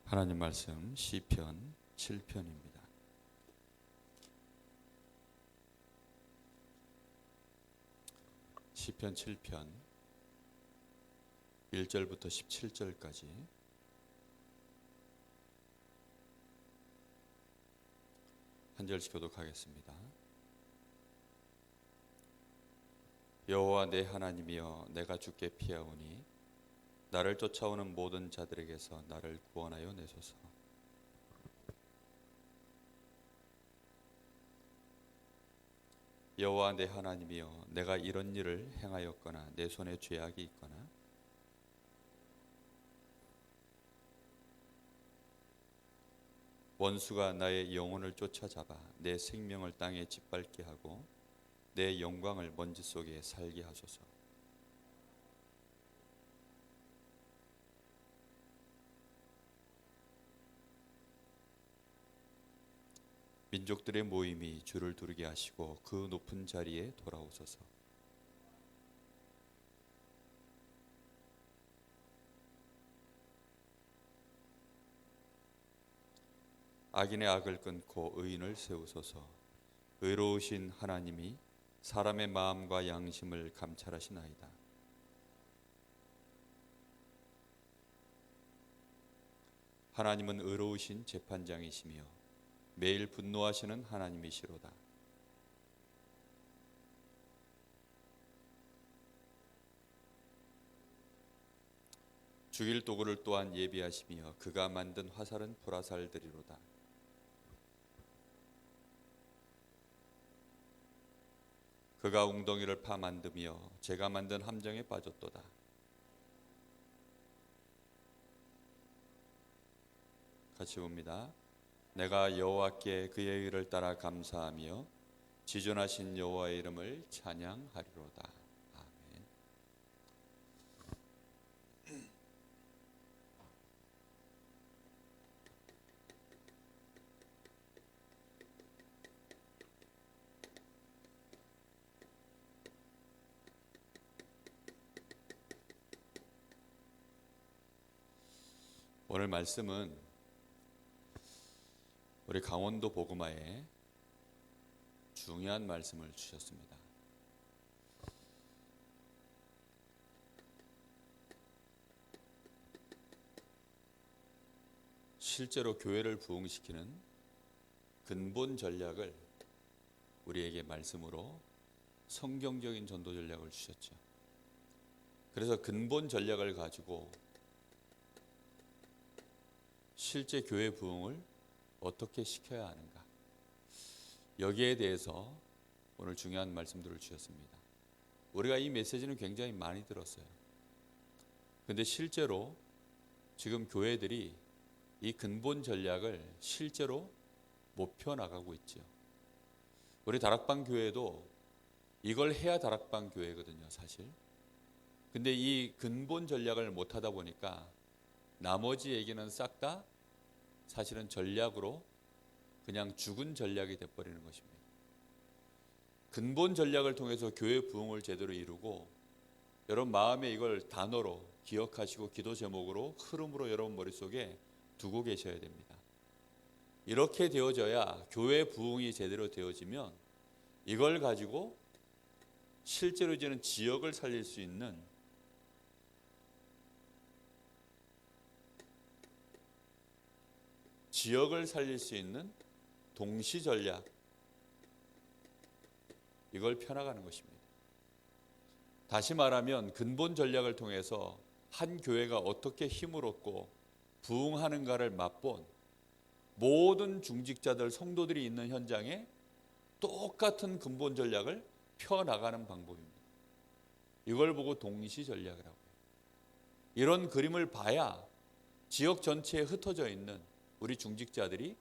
하나님 말씀 시편 7편입니다. 시편 7편 1절부터 17절까지 한 절씩 교독하겠습니다. 여호와 내 하나님이여, 내가 주께 피하오니 나를 쫓아오는 모든 자들에게서 나를 구원하여 내소서. 여호와 내 하나님이여, 내가 이런 일을 행하였거나 내 손에 죄악이 있거나 원수가 나의 영혼을 쫓아잡아 내 생명을 땅에 짓밟게 하고 내 영광을 먼지 속에 살게 하소서. 민족들의 모임이 주를 두르게 하시고 그 높은 자리에 돌아오소서. 악인의 악을 끊고 의인을 세우소서. 의로우신 하나님이 사람의 마음과 양심을 감찰하시나이다. 하나님은 의로우신 재판장이시며 매일 분노하시는 하나님이시로다. 죽일 도구를 또한 예비하시며 그가 만든 화살은 불화살들이로다. 그가 웅덩이를 파 만드며 제가 만든 함정에 빠졌도다. 같이 봅니다. 내가 여호와께 그의 의를 따라 감사하며 지존하신 여호와의 이름을 찬양하리로다. 아멘. 오늘 말씀은 우리 강원도 복음화에 중요한 말씀을 주셨습니다. 실제로 교회를 부흥시키는 근본 전략을 우리에게 말씀으로 성경적인 전도 전략을 주셨죠. 그래서 근본 전략을 가지고 실제 교회 부흥을 어떻게 시켜야 하는가, 여기에 대해서 오늘 중요한 말씀들을 주셨습니다. 우리가 이 메시지는 굉장히 많이 들었어요. 그런데 실제로 지금 교회들이 이 근본 전략을 실제로 못 펴나가고 있죠. 우리 다락방 교회도 이걸 해야 다락방 교회거든요, 사실. 근데 이 근본 전략을 못 하다 보니까 나머지 얘기는 싹 다 사실은 전략으로 그냥 죽은 전략이 돼버리는 것입니다. 근본 전략을 통해서 교회 부흥을 제대로 이루고, 여러분 마음에 이걸 단어로 기억하시고 기도 제목으로 흐름으로 여러분 머릿속에 두고 계셔야 됩니다. 이렇게 되어져야 교회 부흥이 제대로 되어지면 이걸 가지고 실제로 이제는 지역을 살릴 수 있는 동시 전략, 이걸 펴나가는 것입니다. 다시 말하면 근본 전략을 통해서 한 교회가 어떻게 힘을 얻고 부흥하는가를 맛본 모든 중직자들, 성도들이 있는 현장에 똑같은 근본 전략을 펴나가는 방법입니다. 이걸 보고 동시 전략이라고 해요. 이런 그림을 봐야 지역 전체에 흩어져 있는 우리 중직자들이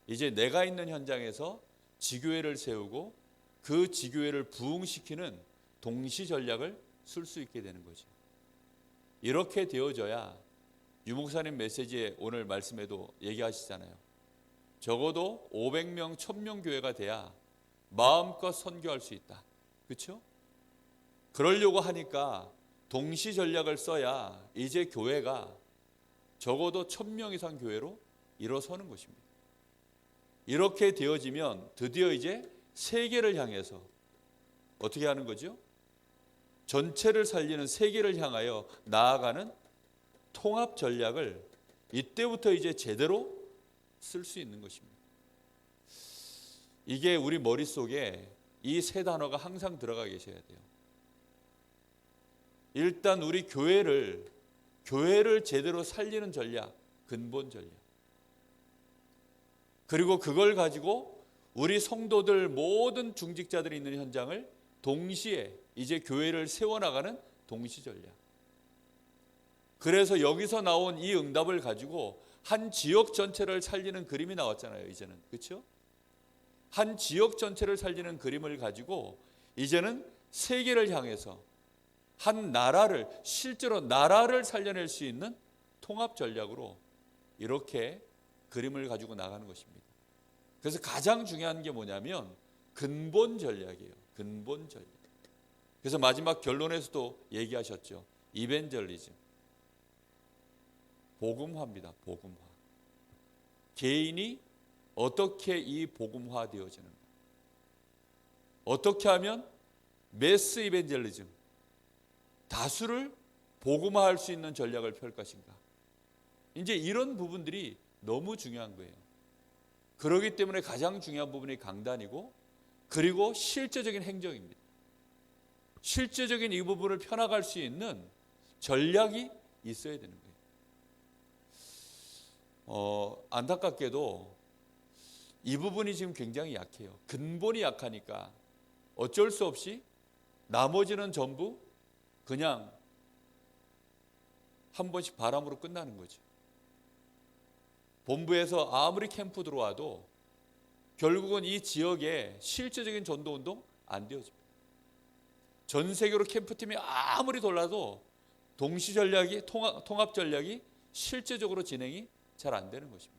이제 내가 있는 현장에서 지교회를 세우고 그 지교회를 부흥시키는 동시 전략을 쓸 수 있게 되는 거죠. 이렇게 되어져야 유목사님 메시지에 오늘 말씀에도 얘기하시잖아요. 적어도 500명, 1000명 교회가 돼야 마음껏 선교할 수 있다. 그렇죠? 그러려고 하니까 동시 전략을 써야 이제 교회가 적어도 1000명 이상 교회로 일어서는 것입니다. 이렇게 되어지면 드디어 이제 세계를 향해서 어떻게 하는 거죠? 전체를 살리는 세계를 향하여 나아가는 통합 전략을 이때부터 이제 제대로 쓸 수 있는 것입니다. 이게 우리 머릿속에 이 세 단어가 항상 들어가 계셔야 돼요. 일단 우리 교회를 제대로 살리는 전략, 근본 전략. 그리고 그걸 가지고 우리 성도들 모든 중직자들이 있는 현장을 동시에 이제 교회를 세워나가는 동시 전략. 그래서 여기서 나온 이 응답을 가지고 한 지역 전체를 살리는 그림이 나왔잖아요. 이제는 그렇죠? 한 지역 전체를 살리는 그림을 가지고 이제는 세계를 향해서 한 나라를 실제로 나라를 살려낼 수 있는 통합 전략으로 이렇게 그림을 가지고 나가는 것입니다. 그래서 가장 중요한 게 뭐냐면 근본 전략이에요. 근본 전략. 그래서 마지막 결론에서도 얘기하셨죠. 이벤젤리즘. 복음화입니다. 복음화. 개인이 어떻게 이 복음화 되어지는가? 어떻게 하면 매스 이벤젤리즘, 다수를 복음화할 수 있는 전략을 펼 것인가? 이제 이런 부분들이 너무 중요한 거예요. 그렇기 때문에 가장 중요한 부분이 강단이고 그리고 실제적인 행정입니다. 실제적인 이 부분을 펴나갈 수 있는 전략이 있어야 되는 거예요. 안타깝게도 이 부분이 지금 굉장히 약해요. 근본이 약하니까 어쩔 수 없이 나머지는 전부 그냥 한 번씩 바람으로 끝나는 거죠. 본부에서 아무리 캠프 들어와도 결국은 이 지역에 실제적인 전도운동 안 되어집니다. 전 세계로 캠프팀이 아무리 돌아도 동시 전략이 통합 전략이 실제적으로 진행이 잘 안 되는 것입니다.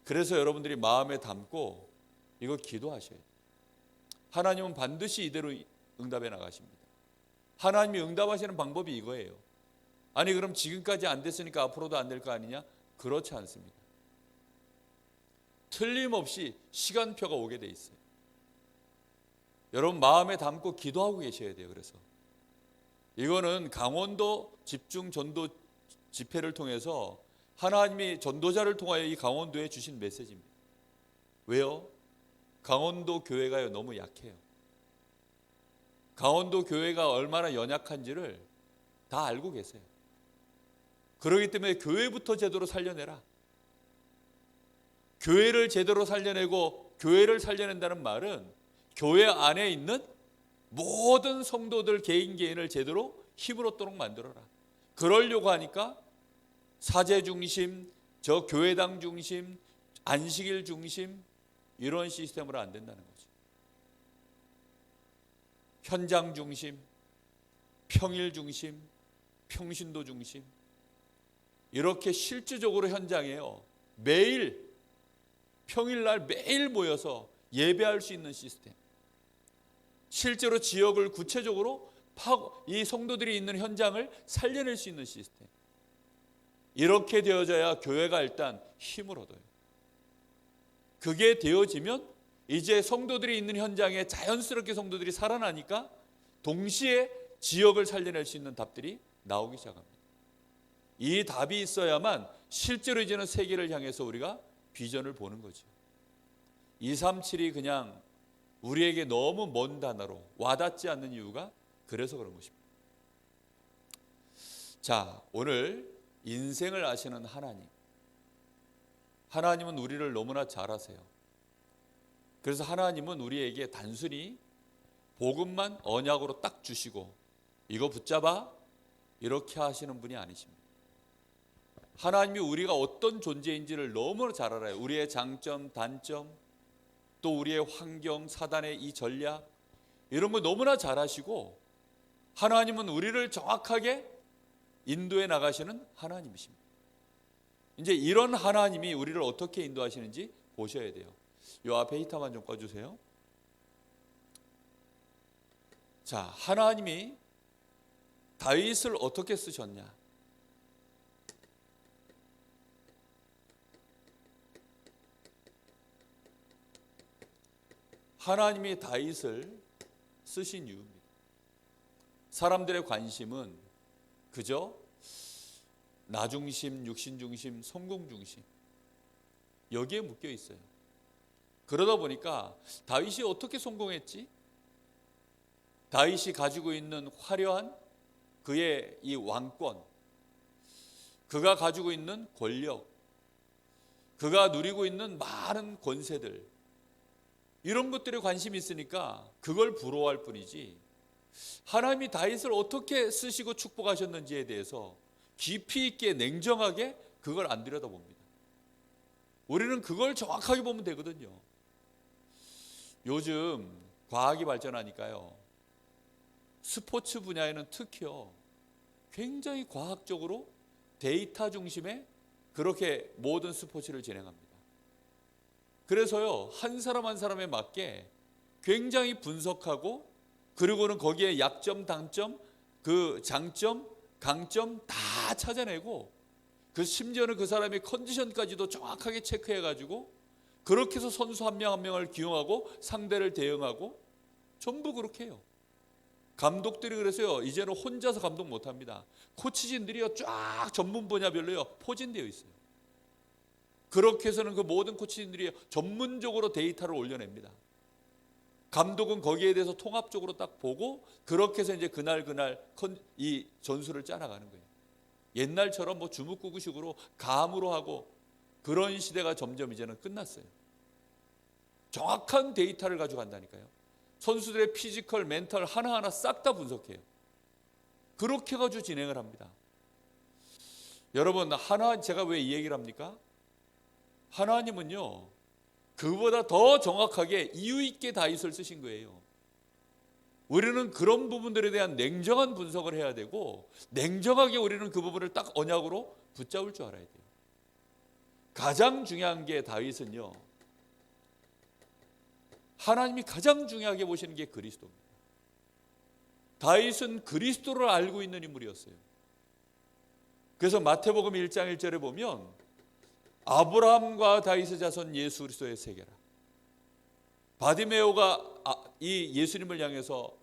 그래서 여러분들이 마음에 담고 이거 기도하셔야 돼요. 하나님은 반드시 이대로 응답해 나가십니다. 하나님이 응답하시는 방법이 이거예요. 아니 그럼 지금까지 안 됐으니까 앞으로도 안 될 거 아니냐? 그렇지 않습니다. 틀림없이 시간표가 오게 돼 있어요. 여러분 마음에 담고 기도하고 계셔야 돼요. 그래서 이거는 강원도 집중 전도 집회를 통해서 하나님이 전도자를 통하여 이 강원도에 주신 메시지입니다. 왜요? 강원도 교회가 너무 약해요. 강원도 교회가 얼마나 연약한지를 다 알고 계세요. 그렇기 때문에 교회부터 제대로 살려내라. 교회를 제대로 살려내고 교회를 살려낸다는 말은 교회 안에 있는 모든 성도들 개인을 제대로 힘을 얻도록 만들어라. 그러려고 하니까 사제 중심, 저 교회당 중심, 안식일 중심 이런 시스템으로 안 된다는 거죠. 현장 중심, 평일 중심, 평신도 중심 이렇게 실질적으로 현장에요. 매일 평일날 매일 모여서 예배할 수 있는 시스템. 실제로 지역을 구체적으로 이 성도들이 있는 현장을 살려낼 수 있는 시스템. 이렇게 되어져야 교회가 일단 힘을 얻어요. 그게 되어지면 이제 성도들이 있는 현장에 자연스럽게 성도들이 살아나니까 동시에 지역을 살려낼 수 있는 답들이 나오기 시작합니다. 이 답이 있어야만 실제로 이제는 세계를 향해서 우리가 비전을 보는 거죠. 237이 그냥 우리에게 너무 먼 단어로 와닿지 않는 이유가 그래서 그런 것입니다. 자, 오늘 인생을 아시는 하나님은 우리를 너무나 잘 아세요. 그래서 하나님은 우리에게 단순히 복음만 언약으로 딱 주시고 이거 붙잡아 이렇게 하시는 분이 아니십니다. 하나님이 우리가 어떤 존재인지를 너무나 잘 알아요. 우리의 장점, 단점, 또 우리의 환경, 사단의 이 전략 이런 거 너무나 잘 아시고 하나님은 우리를 정확하게 인도해 나가시는 하나님이십니다. 이제 이런 하나님이 우리를 어떻게 인도하시는지 보셔야 돼요. 이 앞에 히타만 좀 꺼주세요. 자, 하나님이 다윗을 어떻게 쓰셨냐? 하나님이 다윗을 쓰신 이유입니다. 사람들의 관심은 그저 나 중심, 육신 중심, 성공 중심 여기에 묶여 있어요. 그러다 보니까 다윗이 어떻게 성공했지? 다윗이 가지고 있는 화려한 그의 이 왕권, 그가 가지고 있는 권력, 그가 누리고 있는 많은 권세들, 이런 것들에 관심이 있으니까 그걸 부러워할 뿐이지, 하나님이 다윗을 어떻게 쓰시고 축복하셨는지에 대해서 깊이 있게 냉정하게 그걸 안 들여다봅니다. 우리는 그걸 정확하게 보면 되거든요. 요즘 과학이 발전하니까요, 스포츠 분야에는 특히요 굉장히 과학적으로 데이터 중심의 그렇게 모든 스포츠를 진행합니다. 그래서요 한 사람 한 사람에 맞게 굉장히 분석하고, 그리고는 거기에 약점, 단점, 그 장점, 강점 다 찾아내고, 그 심지어는 그 사람의 컨디션까지도 정확하게 체크해가지고 그렇게 해서 선수 한 명 한 명을 기용하고 상대를 대응하고 전부 그렇게 해요. 감독들이 그래서요 이제는 혼자서 감독 못합니다. 코치진들이요 쫙 전문 분야별로요 포진되어 있어요. 그렇게 해서는 그 모든 코치진들이 전문적으로 데이터를 올려냅니다. 감독은 거기에 대해서 통합적으로 딱 보고 그렇게 해서 이제 그날 이 전술을 짜나가는 거예요. 옛날처럼 뭐 주묵구구식으로 감으로 하고 그런 시대가 점점 이제는 끝났어요. 정확한 데이터를 가지고 간다니까요. 선수들의 피지컬, 멘탈 하나하나 싹 다 분석해요. 그렇게 가지고 진행을 합니다. 여러분, 제가 왜 이 얘기를 합니까? 하나님은요 그보다 더 정확하게 이유 있게 다윗을 쓰신 거예요. 우리는 그런 부분들에 대한 냉정한 분석을 해야 되고, 냉정하게 우리는 그 부분을 딱 언약으로 붙잡을 줄 알아야 돼요. 가장 중요한 게 다윗은요, 하나님이 가장 중요하게 보시는 게 그리스도입니다. 다윗은 그리스도를 알고 있는 인물이었어요. 그래서 마태복음 1장 1절에 보면 아브라함과 다윗의 자손 예수 그리스도의 세계라. 바디메오가 이 예수님을 향해서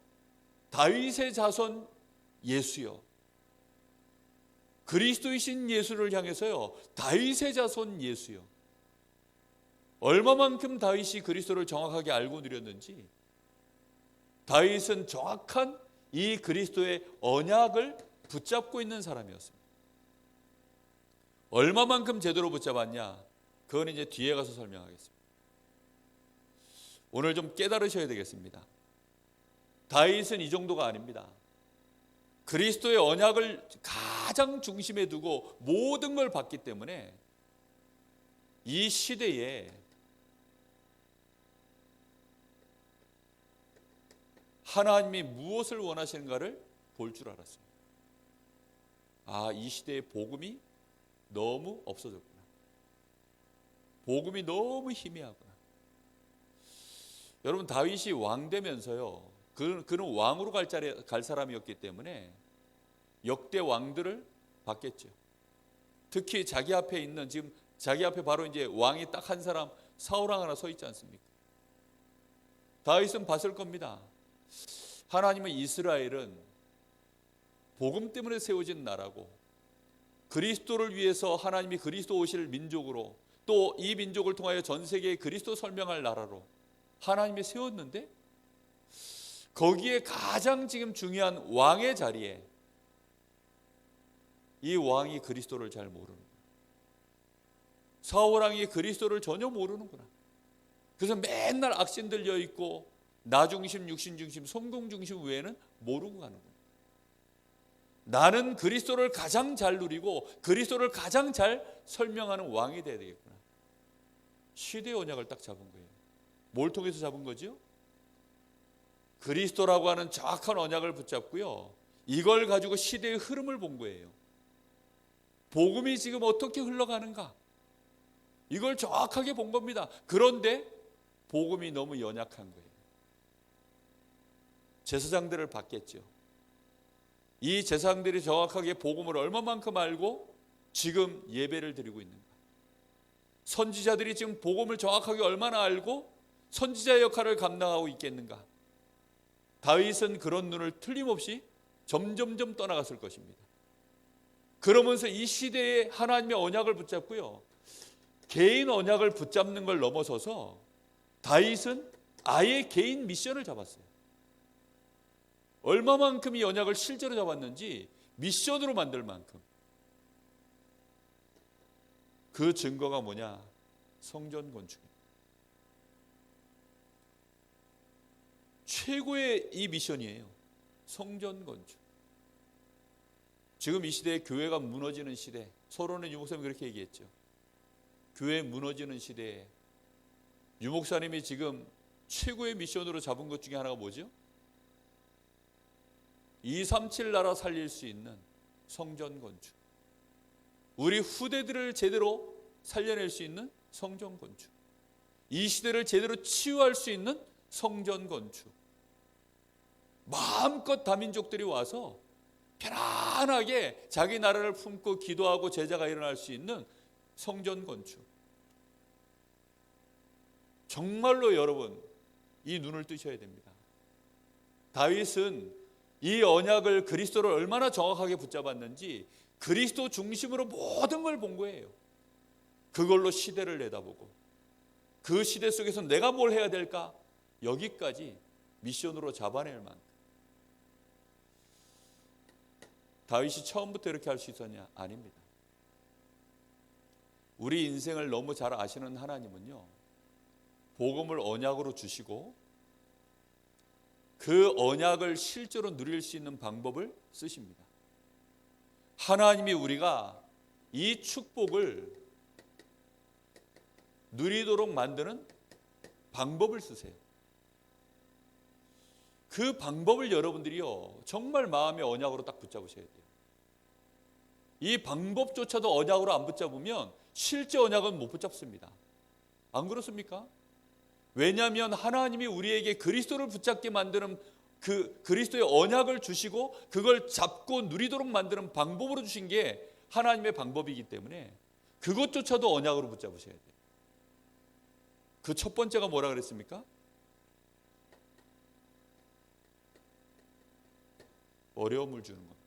다윗의 자손 예수여, 그리스도이신 예수를 향해서요 다윗의 자손 예수여. 얼마만큼 다윗이 그리스도를 정확하게 알고 누렸는지, 다윗은 정확한 이 그리스도의 언약을 붙잡고 있는 사람이었습니다. 얼마만큼 제대로 붙잡았냐, 그건 이제 뒤에 가서 설명하겠습니다. 오늘 좀 깨달으셔야 되겠습니다. 다윗은 이 정도가 아닙니다. 그리스도의 언약을 가장 중심에 두고 모든 걸 봤기 때문에 이 시대에 하나님이 무엇을 원하시는가를 볼 줄 알았어요. 이 시대에 복음이 너무 없어졌구나. 복음이 너무 희미하구나. 여러분, 다윗이 왕 되면서요, 그는 왕으로 갈 사람이었기 때문에 역대 왕들을 봤겠죠. 특히 자기 앞에 있는, 지금 자기 앞에 바로 이제 왕이 딱 한 사람, 사울왕 하나 서 있지 않습니까? 다윗은 봤을 겁니다. 하나님은 이스라엘은 복음 때문에 세워진 나라고, 그리스도를 위해서 하나님이 그리스도 오실 민족으로, 또 이 민족을 통하여 전 세계에 그리스도 설명할 나라로 하나님이 세웠는데, 거기에 가장 지금 중요한 왕의 자리에 이 왕이 그리스도를 잘 모르는 거야. 사울왕이 그리스도를 전혀 모르는구나. 그래서 맨날 악신 들려 있고 나 중심, 육신 중심, 성공 중심 외에는 모르고 가는 거야. 나는 그리스도를 가장 잘 누리고 그리스도를 가장 잘 설명하는 왕이 돼야 되겠구나. 시대의 언약을 딱 잡은 거예요. 뭘 통해서 잡은 거죠? 그리스도라고 하는 정확한 언약을 붙잡고요, 이걸 가지고 시대의 흐름을 본 거예요. 복음이 지금 어떻게 흘러가는가, 이걸 정확하게 본 겁니다. 그런데 복음이 너무 연약한 거예요. 제사장들을 봤겠죠. 이 제사장들이 정확하게 복음을 얼마만큼 알고 지금 예배를 드리고 있는가. 선지자들이 지금 복음을 정확하게 얼마나 알고 선지자의 역할을 감당하고 있겠는가? 다윗은 그런 눈을 틀림없이 점점점 떠나갔을 것입니다. 그러면서 이 시대에 하나님의 언약을 붙잡고요, 개인 언약을 붙잡는 걸 넘어서서 다윗은 아예 개인 미션을 잡았어요. 얼마만큼 이 언약을 실제로 잡았는지 미션으로 만들 만큼. 그 증거가 뭐냐? 성전 건축입니다. 최고의 이 미션이에요. 성전 건축. 지금 이 시대에 교회가 무너지는 시대, 서론의 유목사님이 그렇게 얘기했죠. 교회 무너지는 시대에 유목사님이 지금 최고의 미션으로 잡은 것 중에 하나가 뭐죠? 237 나라 살릴 수 있는 성전 건축. 우리 후대들을 제대로 살려낼 수 있는 성전 건축. 이 시대를 제대로 치유할 수 있는 성전 건축. 마음껏 다민족들이 와서 편안하게 자기 나라를 품고 기도하고 제자가 일어날 수 있는 성전 건축. 정말로 여러분, 이 눈을 뜨셔야 됩니다. 다윗은 이 언약을, 그리스도를 얼마나 정확하게 붙잡았는지 그리스도 중심으로 모든 걸 본 거예요. 그걸로 시대를 내다보고 그 시대 속에서 내가 뭘 해야 될까? 여기까지 미션으로 잡아낼 만큼. 다윗이 처음부터 이렇게 할 수 있었냐? 아닙니다. 우리 인생을 너무 잘 아시는 하나님은요, 복음을 언약으로 주시고 그 언약을 실제로 누릴 수 있는 방법을 쓰십니다. 하나님이 우리가 이 축복을 누리도록 만드는 방법을 쓰세요. 그 방법을 여러분들이요, 정말 마음의 언약으로 딱 붙잡으셔야 돼요. 이 방법조차도 언약으로 안 붙잡으면 실제 언약은 못 붙잡습니다. 안 그렇습니까? 왜냐하면 하나님이 우리에게 그리스도를 붙잡게 만드는 그 그리스도의 언약을 주시고 그걸 잡고 누리도록 만드는 방법으로 주신 게 하나님의 방법이기 때문에 그것조차도 언약으로 붙잡으셔야 돼요. 그 첫 번째가 뭐라 그랬습니까? 어려움을 주는 겁니다.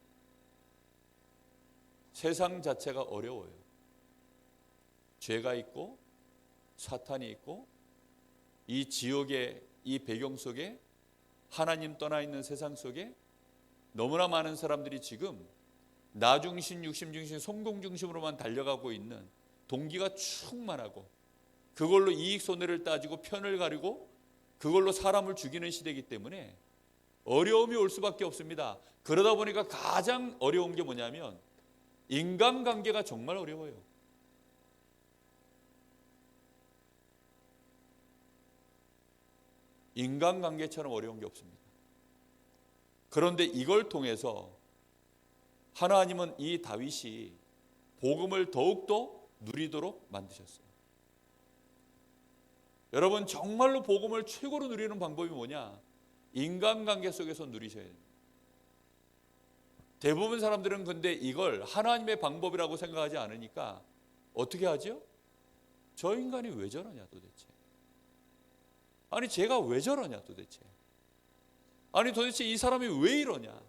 세상 자체가 어려워요. 죄가 있고 사탄이 있고 이 지옥의 이 배경 속에, 하나님 떠나 있는 세상 속에 너무나 많은 사람들이 지금 나 중심, 육심 중심, 성공 중심으로만 달려가고 있는 동기가 충만하고 그걸로 이익 손해를 따지고 편을 가리고 그걸로 사람을 죽이는 시대이기 때문에 어려움이 올 수밖에 없습니다. 그러다 보니까 가장 어려운 게 뭐냐면 인간관계가 정말 어려워요. 인간관계처럼 어려운 게 없습니다. 그런데 이걸 통해서 하나님은 이 다윗이 복음을 더욱더 누리도록 만드셨어요. 여러분, 정말로 복음을 최고로 누리는 방법이 뭐냐? 인간관계 속에서 누리셔야 됩니다. 대부분 사람들은 근데 이걸 하나님의 방법이라고 생각하지 않으니까 어떻게 하죠? 저 인간이 왜 저러냐 도대체. 아니 제가 왜 저러냐 도대체. 아니 도대체 이 사람이 왜 이러냐.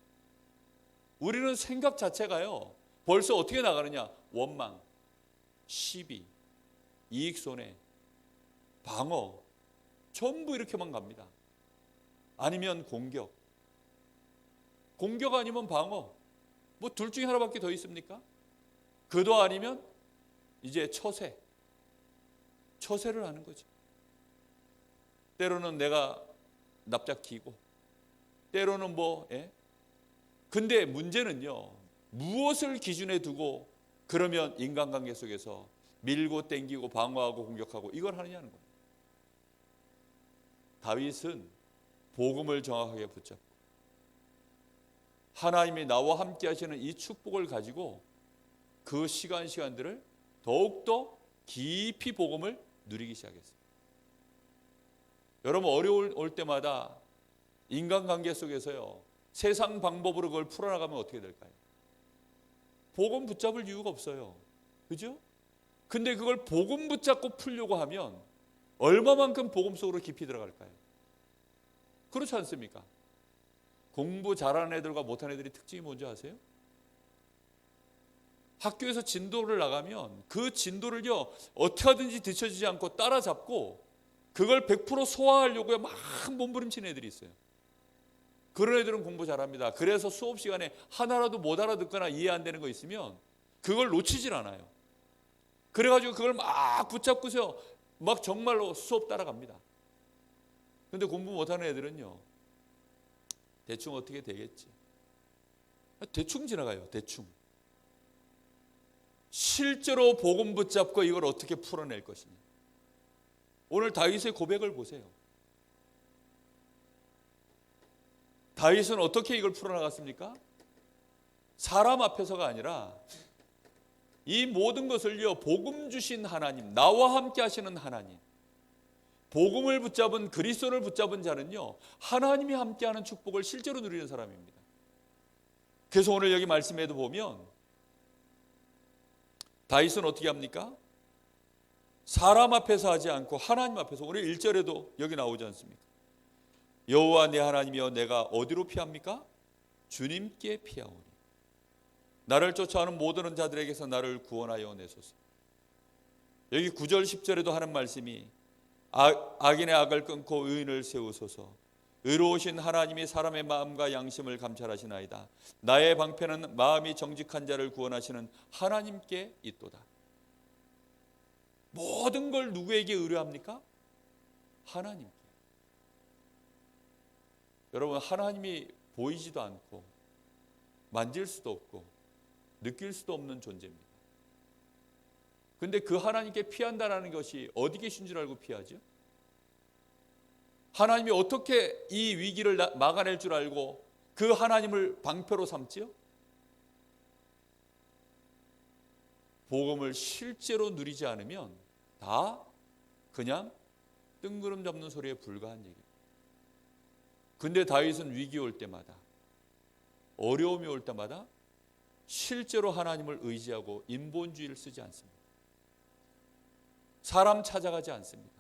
우리는 생각 자체가요, 벌써 어떻게 나가느냐? 원망, 시비, 이익손해, 방어, 전부 이렇게만 갑니다. 아니면 공격. 공격 아니면 방어. 뭐 둘 중에 하나밖에 더 있습니까? 그도 아니면 이제 처세. 처세를 하는 거죠. 때로는 내가 납작히고 때로는 근데 문제는요, 무엇을 기준에 두고 그러면 인간관계 속에서 밀고 땡기고 방어하고 공격하고 이걸 하느냐는 겁니다. 다윗은 복음을 정확하게 붙잡고 하나님이 나와 함께 하시는 이 축복을 가지고 그 시간들을 더욱더 깊이 복음을 누리기 시작했어요. 여러분, 어려울 올 때마다 인간관계 속에서요, 세상 방법으로 그걸 풀어나가면 어떻게 될까요? 복음 붙잡을 이유가 없어요. 그죠? 근데 그걸 복음 붙잡고 풀려고 하면 얼마만큼 복음 속으로 깊이 들어갈까요? 그렇지 않습니까? 공부 잘하는 애들과 못하는 애들이 특징이 뭔지 아세요? 학교에서 진도를 나가면 그 진도를요 어떻게 하든지 뒤처지지 않고 따라잡고 그걸 100% 소화하려고 막 몸부림치는 애들이 있어요. 그런 애들은 공부 잘합니다. 그래서 수업 시간에 하나라도 못 알아듣거나 이해 안 되는 거 있으면 그걸 놓치질 않아요. 그래가지고 그걸 막 붙잡고서 막 정말로 수업 따라갑니다. 그런데 공부 못하는 애들은요 대충 어떻게 되겠지. 대충 지나가요. 대충. 실제로 복음 붙잡고 이걸 어떻게 풀어낼 것이냐. 오늘 다윗의 고백을 보세요. 다윗은 어떻게 이걸 풀어나갔습니까? 사람 앞에서가 아니라 이 모든 것을요 복음 주신 하나님, 나와 함께 하시는 하나님, 복음을 붙잡은 그리스도를 붙잡은 자는요 하나님이 함께하는 축복을 실제로 누리는 사람입니다. 그래서 오늘 여기 말씀에도 보면 다윗은 어떻게 합니까? 사람 앞에서 하지 않고 하나님 앞에서, 오늘 1절에도 여기 나오지 않습니까? 여호와 내 하나님이여 내가 어디로 피합니까? 주님께 피하오니 나를 쫓아오는 모든 자들에게서 나를 구원하여 내소서. 여기 9절 10절에도 하는 말씀이 악인의 악을 끊고 의인을 세우소서. 의로우신 하나님이 사람의 마음과 양심을 감찰하시나이다. 나의 방패는 마음이 정직한 자를 구원하시는 하나님께 있도다. 모든 걸 누구에게 의뢰합니까? 하나님께. 여러분, 하나님이 보이지도 않고 만질 수도 없고 느낄 수도 없는 존재입니다. 그런데 그 하나님께 피한다는 것이 어디 계신 줄 알고 피하죠? 하나님이 어떻게 이 위기를 막아낼 줄 알고 그 하나님을 방패로 삼지요? 복음을 실제로 누리지 않으면 다 그냥 뜬구름 잡는 소리에 불과한 얘기입니다. 근데 다윗은 위기 올 때마다, 어려움이 올 때마다 실제로 하나님을 의지하고 인본주의를 쓰지 않습니다. 사람 찾아가지 않습니다.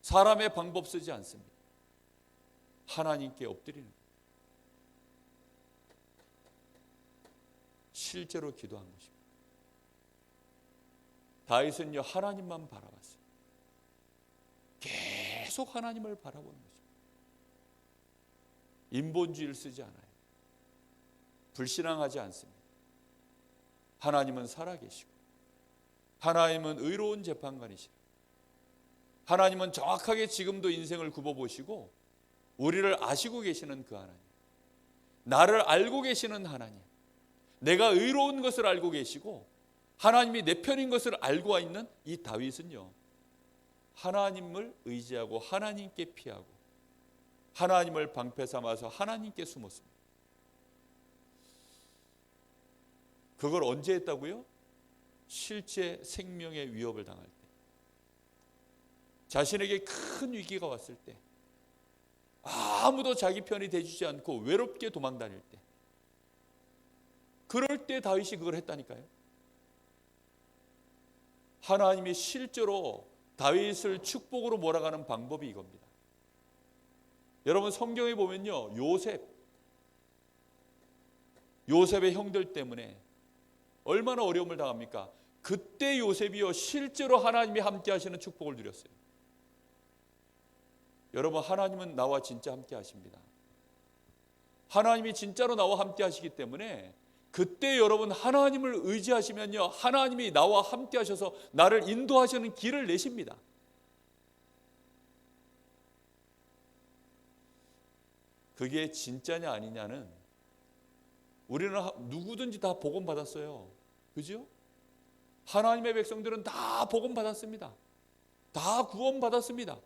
사람의 방법 쓰지 않습니다. 하나님께 엎드리는 거예요. 실제로 기도한 것입니다. 다윗은요 하나님만 바라봤어요. 계속 하나님을 바라보는 것입니다. 인본주의를 쓰지 않아요. 불신앙하지 않습니다. 하나님은 살아계시고 하나님은 의로운 재판관이시라. 하나님은 정확하게 지금도 인생을 굽어보시고 우리를 아시고 계시는 그 하나님, 나를 알고 계시는 하나님, 내가 의로운 것을 알고 계시고 하나님이 내 편인 것을 알고 있는 이 다윗은요 하나님을 의지하고 하나님께 피하고 하나님을 방패 삼아서 하나님께 숨었습니다. 그걸 언제 했다고요? 실제 생명의 위협을 당할 때, 자신에게 큰 위기가 왔을 때, 아무도 자기 편이 돼주지 않고 외롭게 도망다닐 때, 그럴 때 다윗이 그걸 했다니까요. 하나님이 실제로 다윗을 축복으로 몰아가는 방법이 이겁니다. 여러분 성경에 보면요 요셉의 형들 때문에 얼마나 어려움을 당합니까? 그때 요셉이요 실제로 하나님이 함께 하시는 축복을 누렸어요. 여러분 하나님은 나와 진짜 함께 하십니다. 하나님이 진짜로 나와 함께 하시기 때문에 그때 여러분 하나님을 의지하시면요 하나님이 나와 함께 하셔서 나를 인도하시는 길을 내십니다. 그게 진짜냐 아니냐는 우리는 누구든지 다 복음 받았어요. 그죠? 하나님의 백성들은 다 복음 받았습니다. 다 구원 받았습니다.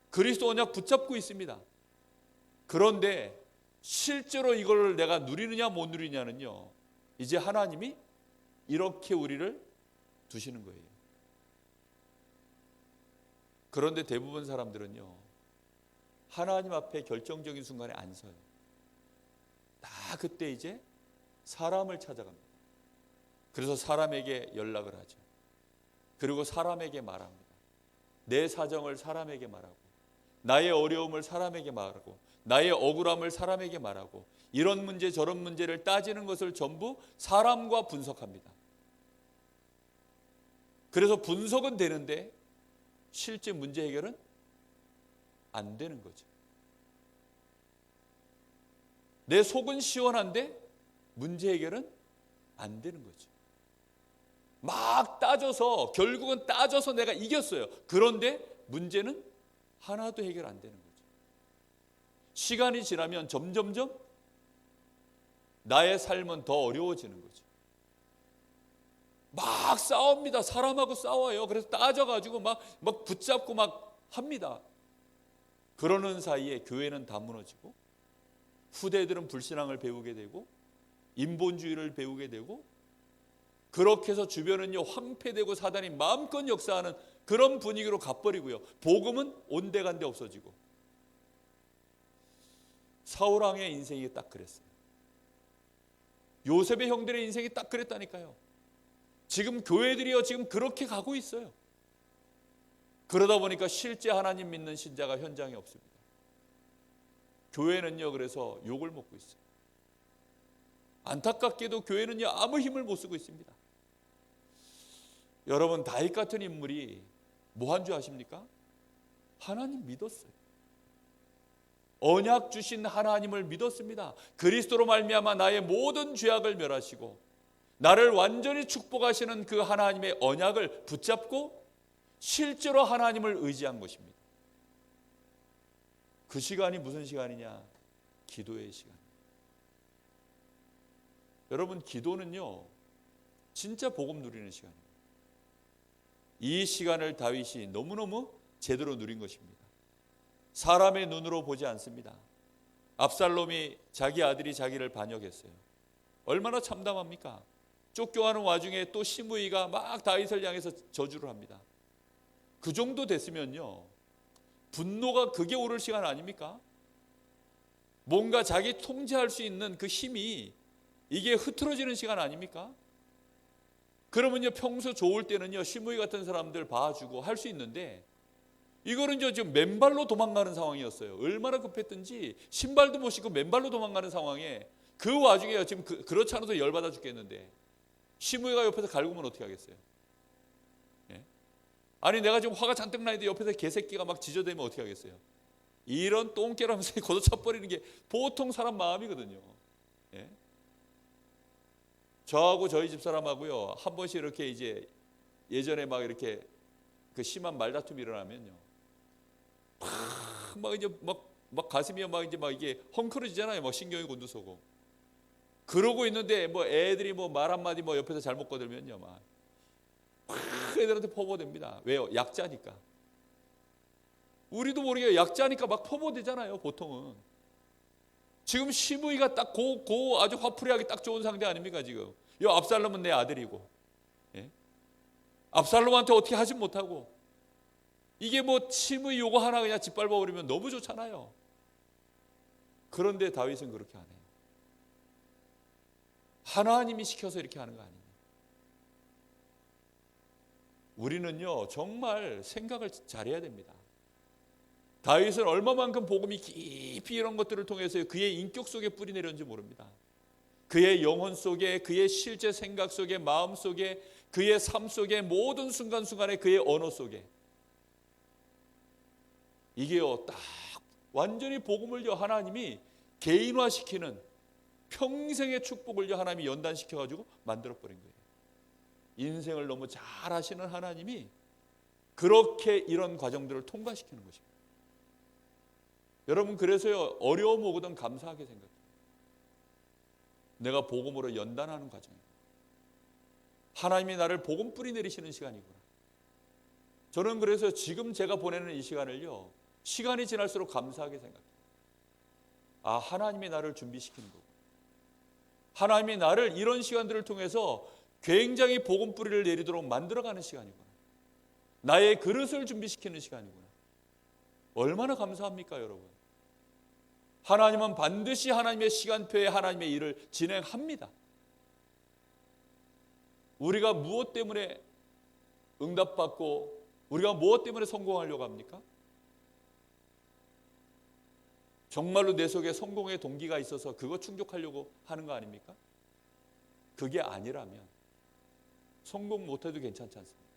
그리스도 언약 붙잡고 있습니다. 그런데 실제로 이걸 내가 누리느냐 못 누리냐는요 이제 하나님이 이렇게 우리를 두시는 거예요. 그런데 대부분 사람들은요 하나님 앞에 결정적인 순간에 안 서요. 다 그때 이제 사람을 찾아갑니다. 그래서 사람에게 연락을 하죠. 그리고 사람에게 말합니다. 내 사정을 사람에게 말하고, 나의 어려움을 사람에게 말하고, 나의 억울함을 사람에게 말하고, 이런 문제 저런 문제를 따지는 것을 전부 사람과 분석합니다. 그래서 분석은 되는데 실제 문제 해결은 안 되는 거죠. 내 속은 시원한데 문제 해결은 안 되는 거죠. 막 따져서 결국은 따져서 내가 이겼어요. 그런데 문제는 하나도 해결 안 되는 거죠. 시간이 지나면 점점점 나의 삶은 더 어려워지는 거죠. 막 싸웁니다. 사람하고 싸워요. 그래서 따져가지고 막 붙잡고 막 합니다. 그러는 사이에 교회는 다 무너지고, 후대들은 불신앙을 배우게 되고, 인본주의를 배우게 되고, 그렇게 해서 주변은요 황폐되고 사단이 마음껏 역사하는 그런 분위기로 가버리고요. 복음은 온데간데 없어지고. 사울왕의 인생이 딱 그랬어요. 요셉의 형들의 인생이 딱 그랬다니까요. 지금 교회들이요 지금 그렇게 가고 있어요. 그러다 보니까 실제 하나님 믿는 신자가 현장에 없습니다. 교회는요 그래서 욕을 먹고 있어요. 안타깝게도 교회는요 아무 힘을 못 쓰고 있습니다. 여러분, 다윗 같은 인물이 뭐 한 줄 아십니까? 하나님 믿었어요. 언약 주신 하나님을 믿었습니다. 그리스도로 말미암아 나의 모든 죄악을 멸하시고 나를 완전히 축복하시는 그 하나님의 언약을 붙잡고 실제로 하나님을 의지한 것입니다. 그 시간이 무슨 시간이냐? 기도의 시간. 여러분, 기도는요 진짜 복음 누리는 시간입니다. 이 시간을 다윗이 너무너무 제대로 누린 것입니다. 사람의 눈으로 보지 않습니다. 압살롬이 자기 아들이 자기를 반역했어요. 얼마나 참담합니까? 쫓겨가는 와중에 또 시므이가 막 다윗을 향해서 저주를 합니다. 그 정도 됐으면요 분노가 극에 오를 시간 아닙니까? 뭔가 자기 통제할 수 있는 그 힘이 이게 흐트러지는 시간 아닙니까? 그러면요 평소 좋을 때는요 시므이 같은 사람들 봐주고 할 수 있는데, 이거는 지금 맨발로 도망가는 상황이었어요. 얼마나 급했든지 신발도 못 신고 맨발로 도망가는 상황에, 그 와중에 지금 그렇지 않아도 열받아 죽겠는데 시므이가 옆에서 갈구면 어떻게 하겠어요? 예? 아니 내가 지금 화가 잔뜩 나는데 옆에서 개새끼가 막 지저대면 어떻게 하겠어요? 이런 똥개라면서 걷어차버리는 게 보통 사람 마음이거든요. 예? 저하고 저희 집사람하고요 한 번씩 이렇게 이제 예전에 막 이렇게 그 심한 말다툼이 일어나면요 막 이제 막 가슴이 막 이제 막 이게 헝클어지잖아요. 막 신경이 곤두서고 그러고 있는데 뭐 애들이 뭐 말 한마디 뭐 옆에서 잘못 거들면요 막 애들한테 퍼부어댑니다. 왜요? 약자니까. 우리도 모르게 약자니까 막 퍼부어대잖아요 보통은. 지금 시므이가 딱 아주 화풀이하기 딱 좋은 상대 아닙니까 지금? 이 압살롬은 내 아들이고, 예? 압살롬한테 어떻게 하지 못하고, 이게 뭐 시므이 요거 하나 그냥 짓밟아 버리면 너무 좋잖아요. 그런데 다윗은 그렇게 안 해요. 하나님이 시켜서 이렇게 하는 거 아니에요. 우리는요 정말 생각을 잘해야 됩니다. 다윗은 얼마만큼 복음이 깊이 이런 것들을 통해서 그의 인격 속에 뿌리 내렸는지 모릅니다. 그의 영혼 속에, 그의 실제 생각 속에, 마음 속에, 그의 삶 속에, 모든 순간순간에 그의 언어 속에, 이게요 딱 완전히 복음을요 하나님이 개인화시키는 평생의 축복을요 하나님이 연단시켜가지고 만들어버린 거예요. 인생을 너무 잘 하시는 하나님이 그렇게 이런 과정들을 통과시키는 것입니다. 여러분, 그래서요 어려움 오거든 감사하게 생각해요. 내가 복음으로 연단하는 과정이에요. 하나님이 나를 복음 뿌리 내리시는 시간이구나. 저는 그래서 지금 제가 보내는 이 시간을요 시간이 지날수록 감사하게 생각해요. 아, 하나님이 나를 준비시키는 거고, 하나님이 나를 이런 시간들을 통해서 굉장히 복음 뿌리를 내리도록 만들어가는 시간이구나. 나의 그릇을 준비시키는 시간이구나. 얼마나 감사합니까 여러분. 하나님은 반드시 하나님의 시간표에 하나님의 일을 진행합니다. 우리가 무엇 때문에 응답받고 우리가 무엇 때문에 성공하려고 합니까? 정말로 내 속에 성공의 동기가 있어서 그거 충족하려고 하는 거 아닙니까? 그게 아니라면 성공 못해도 괜찮지 않습니까?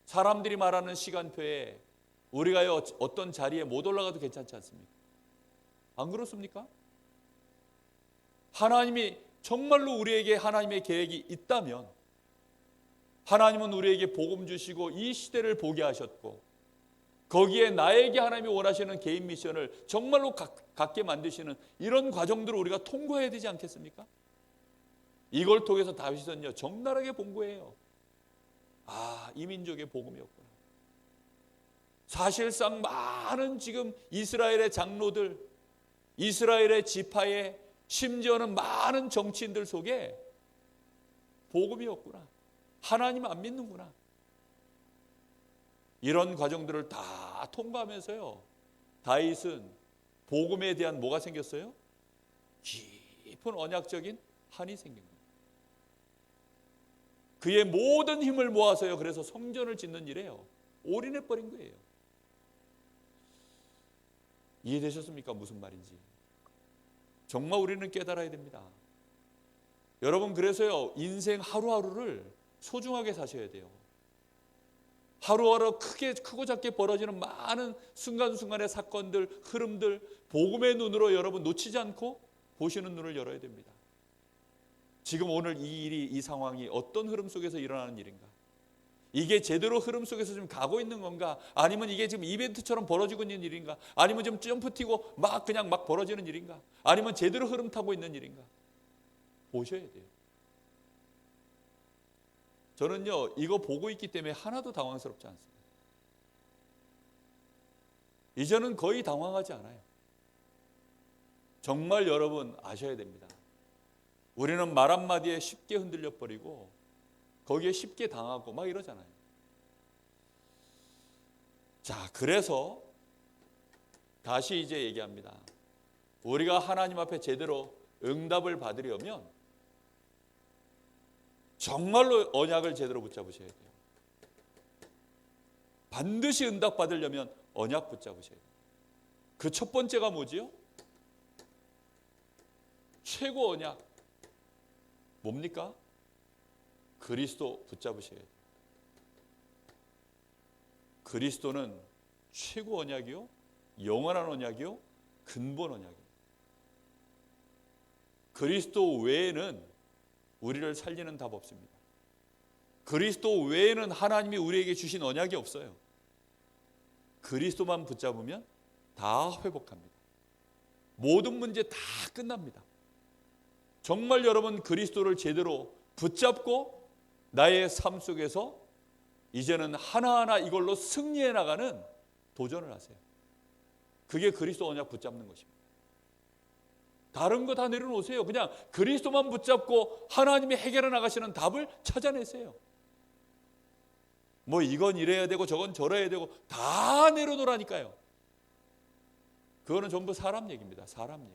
사람들이 말하는 시간표에 우리가 어떤 자리에 못 올라가도 괜찮지 않습니까? 안 그렇습니까? 하나님이 정말로 우리에게 하나님의 계획이 있다면 하나님은 우리에게 복음 주시고 이 시대를 보게 하셨고 거기에 나에게 하나님이 원하시는 개인 미션을 정말로 갖게 만드시는 이런 과정들을 우리가 통과해야 되지 않겠습니까? 이걸 통해서 다윗은요 적나라하게 본 거예요. 아, 이 민족의 복음이었구나. 사실상 많은 지금 이스라엘의 장로들, 이스라엘의 지파에 심지어는 많은 정치인들 속에 복음이었구나. 하나님 안 믿는구나. 이런 과정들을 다 통과하면서요 다윗은 복음에 대한 뭐가 생겼어요? 깊은 언약적인 한이 생긴 거예요. 그의 모든 힘을 모아서요 그래서 성전을 짓는 일에요 올인해버린 거예요. 이해되셨습니까? 무슨 말인지. 정말 우리는 깨달아야 됩니다. 여러분, 그래서요 인생 하루하루를 소중하게 사셔야 돼요. 하루하루 크고 작게 벌어지는 많은 순간순간의 사건들, 흐름들, 복음의 눈으로 여러분 놓치지 않고 보시는 눈을 열어야 됩니다. 지금 오늘 이 일이, 이 상황이 어떤 흐름 속에서 일어나는 일인가? 이게 제대로 흐름 속에서 지금 가고 있는 건가? 아니면 이게 지금 이벤트처럼 벌어지고 있는 일인가? 아니면 지금 점프 튀고 그냥 막 벌어지는 일인가? 아니면 제대로 흐름 타고 있는 일인가? 보셔야 돼요. 저는요 이거 보고 있기 때문에 하나도 당황스럽지 않습니다. 이제는 거의 당황하지 않아요. 정말 여러분 아셔야 됩니다. 우리는 말 한마디에 쉽게 흔들려 버리고 거기에 쉽게 당하고 막 이러잖아요. 자, 그래서 다시 이제 얘기합니다. 우리가 하나님 앞에 제대로 응답을 받으려면 정말로 언약을 제대로 붙잡으셔야 돼요. 반드시 응답 받으려면 언약 붙잡으셔야 돼요. 그 첫 번째가 뭐지요? 최고 언약. 뭡니까? 그리스도 붙잡으셔야 돼요. 그리스도는 최고 언약이요, 영원한 언약이요, 근본 언약이에요. 그리스도 외에는 우리를 살리는 답 없습니다. 그리스도 외에는 하나님이 우리에게 주신 언약이 없어요. 그리스도만 붙잡으면 다 회복합니다. 모든 문제 다 끝납니다. 정말 여러분 그리스도를 제대로 붙잡고 나의 삶 속에서 이제는 하나하나 이걸로 승리해 나가는 도전을 하세요. 그게 그리스도 언약 붙잡는 것입니다. 다른 거 다 내려놓으세요. 그냥 그리스도만 붙잡고 하나님이 해결해 나가시는 답을 찾아내세요. 뭐 이건 이래야 되고 저건 저래야 되고 다 내려놓으라니까요. 그거는 전부 사람 얘기입니다. 사람 얘기.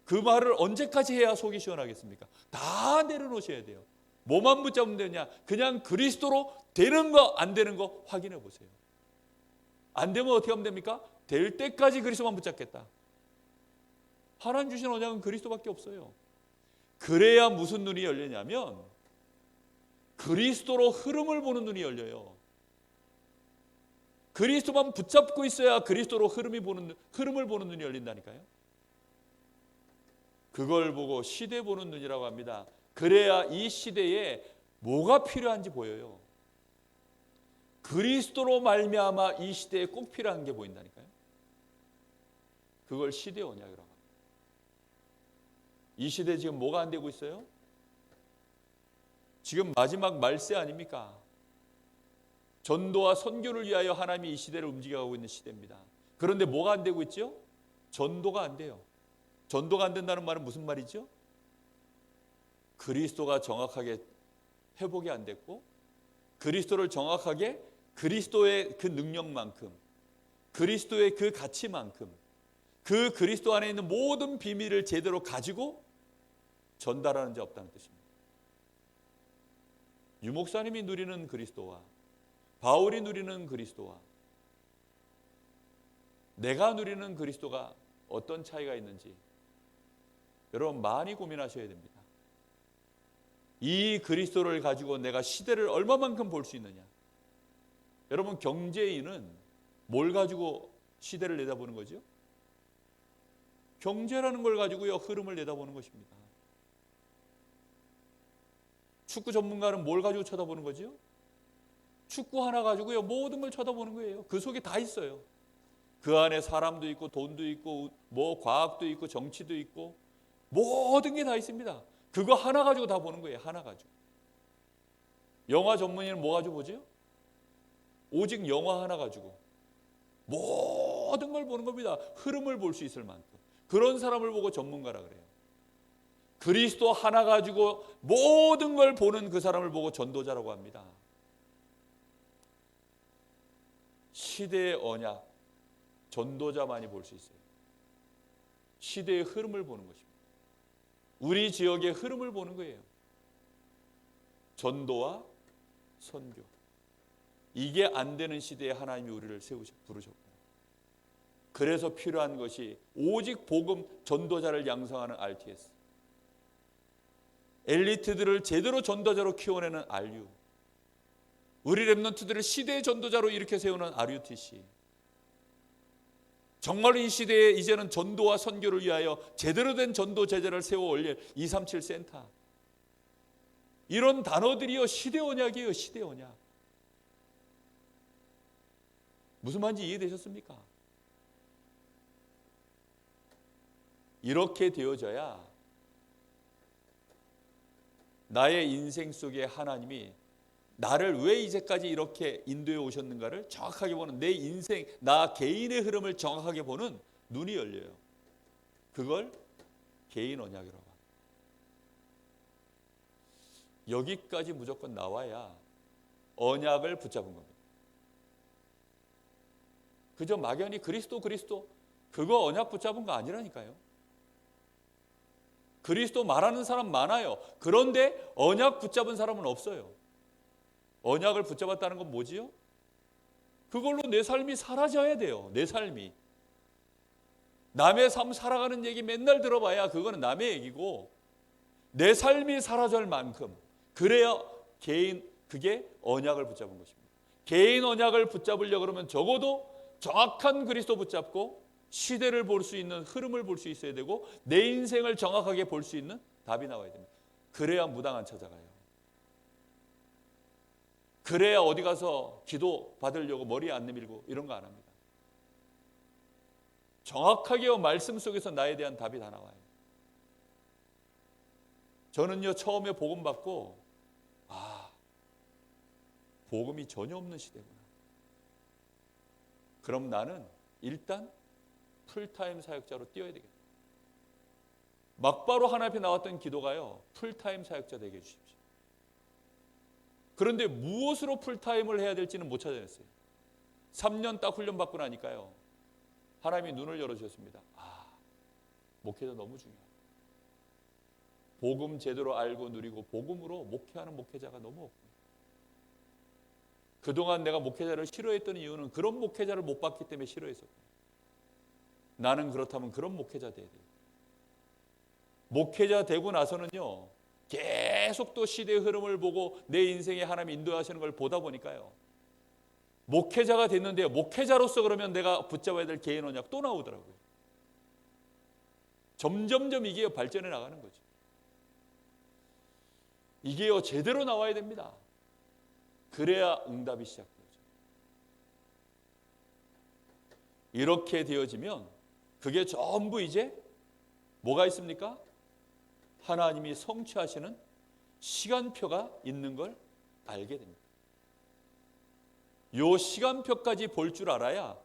그 말을 언제까지 해야 속이 시원하겠습니까? 다 내려놓으셔야 돼요. 뭐만 붙잡으면 되냐? 그냥 그리스도로 되는 거 안 되는 거 확인해 보세요. 안 되면 어떻게 하면 됩니까? 될 때까지 그리스도만 붙잡겠다. 하나님 주신 언약은 그리스도밖에 없어요. 그래야 무슨 눈이 열리냐면 그리스도로 흐름을 보는 눈이 열려요. 그리스도만 붙잡고 있어야 그리스도로 흐름을 보는 눈이 열린다니까요. 그걸 보고 시대 보는 눈이라고 합니다. 그래야 이 시대에 뭐가 필요한지 보여요. 그리스도로 말미암아 이 시대에 꼭 필요한 게 보인다니까요. 그걸 시대 언약이라고 합니다. 이 시대 지금 뭐가 안 되고 있어요? 지금 마지막 말세 아닙니까? 전도와 선교를 위하여 하나님이 이 시대를 움직여가고 있는 시대입니다. 그런데 뭐가 안 되고 있죠? 전도가 안 돼요. 전도가 안 된다는 말은 무슨 말이죠? 그리스도가 정확하게 회복이 안 됐고 그리스도를 정확하게 그리스도의 그 능력만큼 그리스도의 그 가치만큼 그 그리스도 안에 있는 모든 비밀을 제대로 가지고 전달하는 자 없다는 뜻입니다. 유목사님이 누리는 그리스도와 바울이 누리는 그리스도와 내가 누리는 그리스도가 어떤 차이가 있는지 여러분 많이 고민하셔야 됩니다. 이 그리스도를 가지고 내가 시대를 얼마만큼 볼 수 있느냐. 여러분 경제인은 뭘 가지고 시대를 내다보는 거죠? 경제라는 걸 가지고요 흐름을 내다보는 것입니다. 축구 전문가는 뭘 가지고 쳐다보는 거죠? 축구 하나 가지고요 모든 걸 쳐다보는 거예요. 그 속에 다 있어요. 그 안에 사람도 있고 돈도 있고 뭐 과학도 있고 정치도 있고 모든 게 다 있습니다. 그거 하나 가지고 다 보는 거예요. 하나 가지고. 영화 전문의는 뭐 가지고 보죠? 오직 영화 하나 가지고 모든 걸 보는 겁니다. 흐름을 볼 수 있을 만큼. 그런 사람을 보고 전문가라 그래요. 그리스도 하나 가지고 모든 걸 보는 그 사람을 보고 전도자라고 합니다. 시대의 언약, 전도자만이 볼 수 있어요. 시대의 흐름을 보는 것입니다. 우리 지역의 흐름을 보는 거예요. 전도와 선교. 이게 안 되는 시대에 하나님이 우리를 부르셨고, 그래서 필요한 것이 오직 복음 전도자를 양성하는 RTS, 엘리트들을 제대로 전도자로 키워내는 RU, 우리 랩런트들을 시대의 전도자로 이렇게 세우는 RUTC. 정말 이 시대에 이제는 전도와 선교를 위하여 제대로 된 전도 제자를 세워 올릴 237 센터. 이런 단어들이요 시대 언약이에요. 시대 언약. 무슨 말인지 이해되셨습니까? 이렇게 되어져야 나의 인생 속에 하나님이 나를 왜 이제까지 이렇게 인도해 오셨는가를 정확하게 보는, 내 인생, 나 개인의 흐름을 정확하게 보는 눈이 열려요. 그걸 개인 언약이라고 합니다. 여기까지 무조건 나와야 언약을 붙잡은 겁니다. 그저 막연히 그리스도 그거 언약 붙잡은 거 아니라니까요. 그리스도 말하는 사람 많아요. 그런데 언약 붙잡은 사람은 없어요. 언약을 붙잡았다는 건 뭐지요? 그걸로 내 삶이 사라져야 돼요. 내 삶이. 남의 삶 살아가는 얘기 맨날 들어봐야 그거는 남의 얘기고, 내 삶이 사라질 만큼 그래야 그게 언약을 붙잡은 것입니다. 개인 언약을 붙잡으려고 그러면 적어도 정확한 그리스도 붙잡고 시대를 볼 수 있는 흐름을 볼 수 있어야 되고, 내 인생을 정확하게 볼 수 있는 답이 나와야 됩니다. 그래야 무당 안 찾아가요. 그래야 어디 가서 기도 받으려고 머리에 안 내밀고 이런 거 안 합니다. 정확하게 말씀 속에서 나에 대한 답이 다 나와요. 저는요 처음에 복음 받고 복음이 전혀 없는 시대구나. 그럼 나는 일단 풀타임 사역자로 뛰어야 되겠다. 막바로 하나님 앞에 나왔던 기도가요, 풀타임 사역자 되게 해주십시오. 그런데 무엇으로 풀타임을 해야 될지는 못 찾아냈어요. 3년 딱 훈련 받고 나니까요, 하나님이 눈을 열어주셨습니다. 목회자 너무 중요해요. 복음 제대로 알고 누리고 복음으로 목회하는 목회자가 너무 없고, 그동안 내가 목회자를 싫어했던 이유는 그런 목회자를 못 봤기 때문에 싫어했었고, 나는 그렇다면 그런 목회자 돼야 돼요. 목회자 되고 나서는요 계속 또 시대의 흐름을 보고 내 인생에 하나님 인도하시는 걸 보다 보니까요, 목회자가 됐는데 목회자로서 그러면 내가 붙잡아야 될 개인 언약 또 나오더라고요. 점점점 이게 발전해 나가는 거죠. 이게요 제대로 나와야 됩니다. 그래야 응답이 시작되죠. 이렇게 되어지면 그게 전부 이제 뭐가 있습니까? 하나님이 성취하시는 시간표가 있는 걸 알게 됩니다. 요 시간표까지 볼 줄 알아야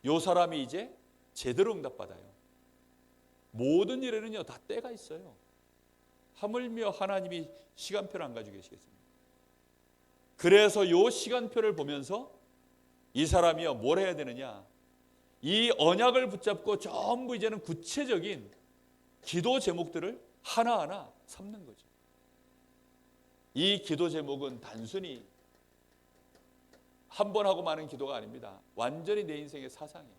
요 사람이 이제 제대로 응답받아요. 모든 일에는요 다 때가 있어요. 하물며 하나님이 시간표를 안 가지고 계시겠습니까? 그래서 요 시간표를 보면서 이 사람이요 뭘 해야 되느냐, 이 언약을 붙잡고 전부 이제는 구체적인 기도 제목들을 하나하나 삼는 거죠. 이 기도 제목은 단순히 한 번 하고 마는 기도가 아닙니다. 완전히 내 인생의 사상이에요.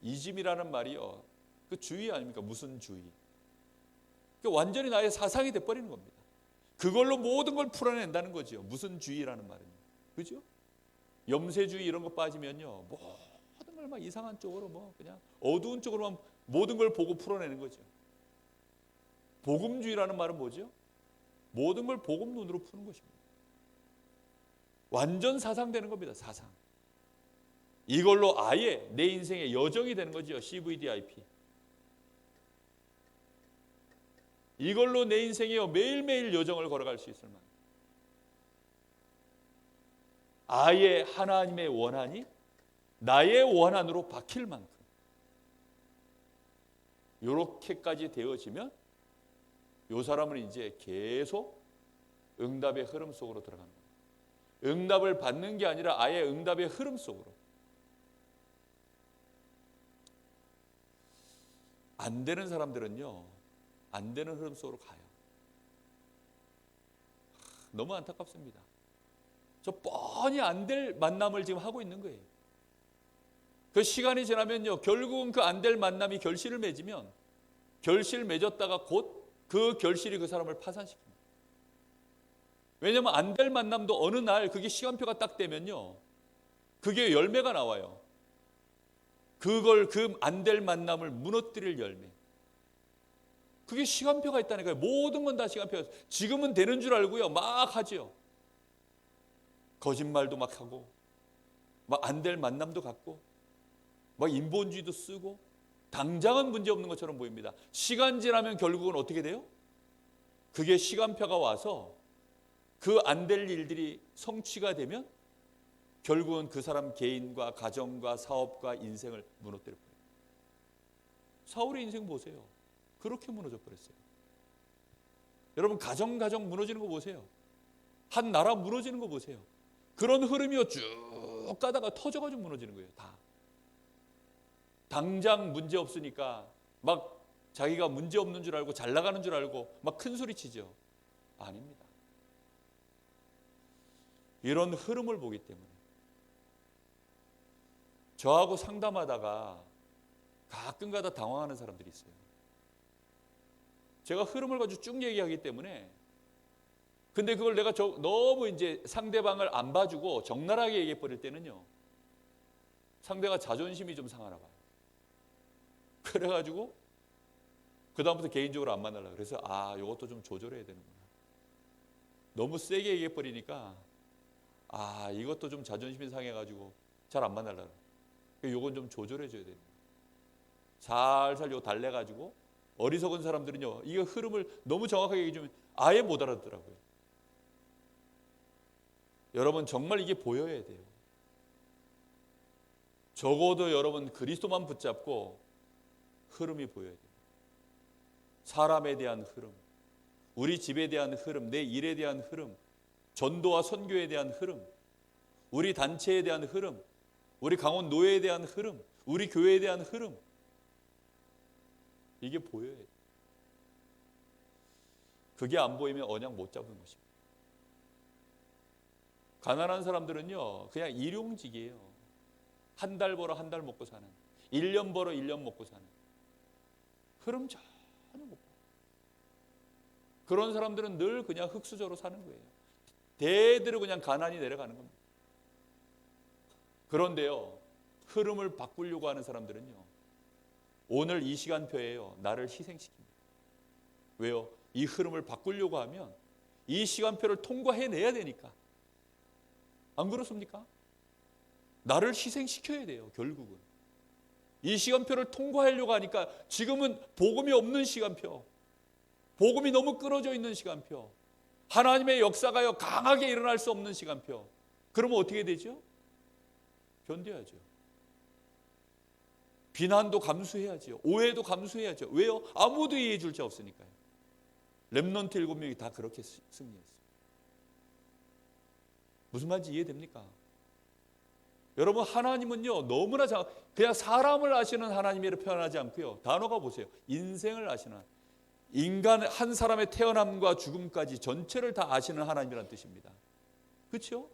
이짐이라는 말이요, 그 주의 아닙니까? 무슨 주의? 완전히 나의 사상이 돼버리는 겁니다. 그걸로 모든 걸 풀어낸다는 거죠. 무슨 주의라는 말은. 그죠? 염세주의 이런 거 빠지면요, 모든 걸 막 이상한 쪽으로 그냥 어두운 쪽으로만 모든 걸 보고 풀어내는 거죠. 복음주의라는 말은 뭐죠? 모든 걸 복음 눈으로 푸는 것입니다. 완전 사상되는 겁니다. 사상. 이걸로 아예 내 인생의 여정이 되는 거죠. CVDIP. 이걸로 내 인생에 매일매일 여정을 걸어갈 수 있을 만큼 아예 하나님의 원한이 나의 원한으로 바뀔 만큼 이렇게까지 되어지면 이 사람은 이제 계속 응답의 흐름 속으로 들어가는 거예요. 응답을 받는 게 아니라 아예 응답의 흐름 속으로. 안 되는 사람들은요, 안 되는 흐름 속으로 가요. 너무 안타깝습니다. 저 뻔히 안 될 만남을 지금 하고 있는 거예요. 그 시간이 지나면요, 결국은 그 안 될 만남이 결실을 맺으면 결실 맺었다가 곧 그 결실이 그 사람을 파산시킵니다. 왜냐하면 안 될 만남도 어느 날 그게 시간표가 딱 되면요, 그게 열매가 나와요. 그걸 그 안 될 만남을 무너뜨릴 열매. 그게 시간표가 있다니까요. 모든 건 다 시간표가 있어요. 지금은 되는 줄 알고요, 막 하죠. 거짓말도 막 하고, 막 안 될 만남도 갖고, 막 인본주의도 쓰고, 당장은 문제 없는 것처럼 보입니다. 시간 지나면 결국은 어떻게 돼요? 그게 시간표가 와서 그 안 될 일들이 성취가 되면 결국은 그 사람 개인과 가정과 사업과 인생을 무너뜨려 버려요. 사울의 인생 보세요. 그렇게 무너져 버렸어요. 여러분, 가정 무너지는 거 보세요. 한 나라 무너지는 거 보세요. 그런 흐름이요, 쭉 가다가 터져가지고 무너지는 거예요. 다. 당장 문제 없으니까 막 자기가 문제 없는 줄 알고 잘 나가는 줄 알고 막 큰 소리 치죠. 아닙니다. 이런 흐름을 보기 때문에 저하고 상담하다가 가끔가다 당황하는 사람들이 있어요. 제가 흐름을 가지고 쭉 얘기하기 때문에, 근데 그걸 내가 너무 이제 상대방을 안 봐주고 적나라하게 얘기해 버릴 때는요, 상대가 자존심이 좀 상하나 봐요. 그래가지고 그 다음부터 개인적으로 안 만나려고. 그래서 이것도 좀 조절해야 되는구나. 너무 세게 얘기해 버리니까 이것도 좀 자존심이 상해가지고 잘 안 만나려고. 이건 좀 조절해 줘야 됩니다. 살살 요 달래가지고. 어리석은 사람들은요, 이거 흐름을 너무 정확하게 얘기해주면 아예 못 알아듣더라고요. 여러분, 정말 이게 보여야 돼요. 적어도 여러분 그리스도만 붙잡고 흐름이 보여야 돼요. 사람에 대한 흐름, 우리 집에 대한 흐름, 내 일에 대한 흐름, 전도와 선교에 대한 흐름, 우리 단체에 대한 흐름, 우리 강원 노예에 대한 흐름, 우리 교회에 대한 흐름, 이게 보여야 돼요. 그게 안 보이면 언약 못 잡는 것입니다. 가난한 사람들은요, 그냥 일용직이에요. 한 달 벌어 한 달 먹고 사는, 1년 벌어 1년 먹고 사는, 흐름 전혀 못 봐요. 그런 사람들은 늘 그냥 흙수저로 사는 거예요. 대대로 그냥 가난이 내려가는 겁니다. 그런데요, 흐름을 바꾸려고 하는 사람들은요, 오늘 이 시간표에요, 나를 희생시킵니다. 왜요? 이 흐름을 바꾸려고 하면 이 시간표를 통과해내야 되니까. 안 그렇습니까? 나를 희생시켜야 돼요, 결국은. 이 시간표를 통과하려고 하니까 지금은 복음이 없는 시간표, 복음이 너무 끊어져 있는 시간표, 하나님의 역사가요 강하게 일어날 수 없는 시간표. 그러면 어떻게 되죠? 견뎌야죠. 비난도 감수해야죠. 오해도 감수해야죠. 왜요? 아무도 이해해 줄 자 없으니까요. 렘넌트 7명이 다 그렇게 승리했어요. 무슨 말인지 이해됩니까? 여러분, 하나님은요 너무나 그냥 사람을 아시는 하나님이라 표현하지 않고요, 단어가 보세요. 인생을 아시는, 인간 한 사람의 태어남과 죽음까지 전체를 다 아시는 하나님이라는 뜻입니다. 그렇죠?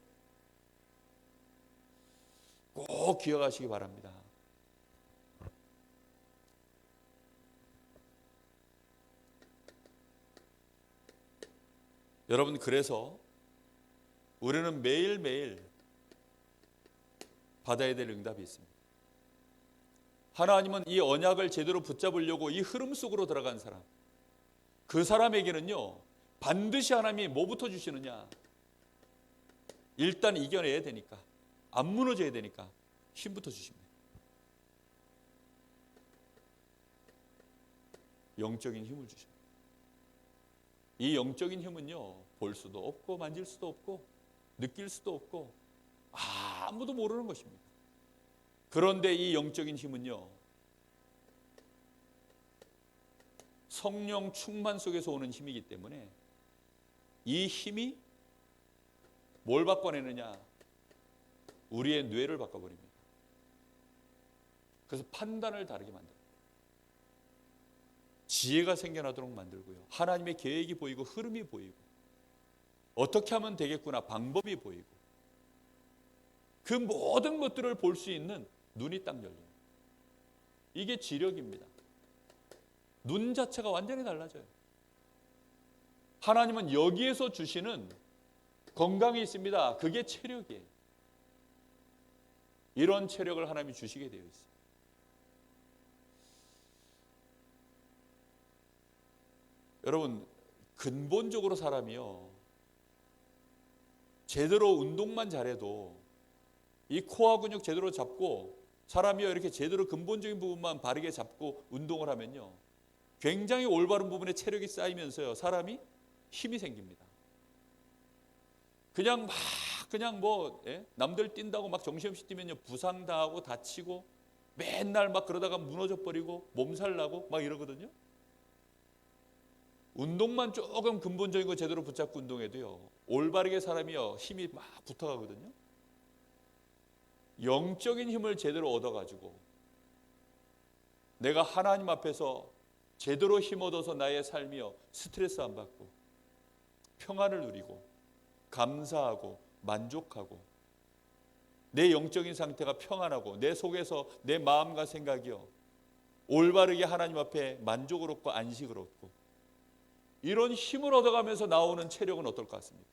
꼭 기억하시기 바랍니다. 여러분, 그래서 우리는 매일매일 받아야 될 응답이 있습니다. 하나님은 이 언약을 제대로 붙잡으려고 이 흐름 속으로 들어간 사람, 그 사람에게는요, 반드시 하나님이 뭐부터 주시느냐? 일단 이겨내야 되니까, 안 무너져야 되니까 힘부터 주십니다. 영적인 힘을 주십니다. 이 영적인 힘은요, 볼 수도 없고 만질 수도 없고 느낄 수도 없고 아무도 모르는 것입니다. 그런데 이 영적인 힘은요, 성령 충만 속에서 오는 힘이기 때문에 이 힘이 뭘 바꿔내느냐? 우리의 뇌를 바꿔버립니다. 그래서 판단을 다르게 만들어요. 지혜가 생겨나도록 만들고요. 하나님의 계획이 보이고 흐름이 보이고 어떻게 하면 되겠구나 방법이 보이고 그 모든 것들을 볼 수 있는 눈이 딱 열려요. 이게 지력입니다. 눈 자체가 완전히 달라져요. 하나님은 여기에서 주시는 건강이 있습니다. 그게 체력이에요. 이런 체력을 하나님이 주시게 되어 있어요. 여러분, 근본적으로 사람이요, 제대로 운동만 잘해도 이 코어 근육 제대로 잡고 사람이요 이렇게 제대로 근본적인 부분만 바르게 잡고 운동을 하면요, 굉장히 올바른 부분에 체력이 쌓이면서요, 사람이 힘이 생깁니다. 그냥 남들 뛴다고 막 정신없이 뛰면요, 부상당하고 다치고 맨날 막 그러다가 무너져 버리고 몸살 나고 막 이러거든요. 운동만 조금 근본적인 거 제대로 붙잡고 운동해도요, 올바르게 사람이요 힘이 막 붙어가거든요. 영적인 힘을 제대로 얻어가지고 내가 하나님 앞에서 제대로 힘 얻어서 나의 삶이요 스트레스 안 받고 평안을 누리고 감사하고 만족하고 내 영적인 상태가 평안하고 내 속에서 내 마음과 생각이요 올바르게 하나님 앞에 만족을 얻고 안식을 얻고 이런 힘을 얻어가면서 나오는 체력은 어떨 것 같습니까?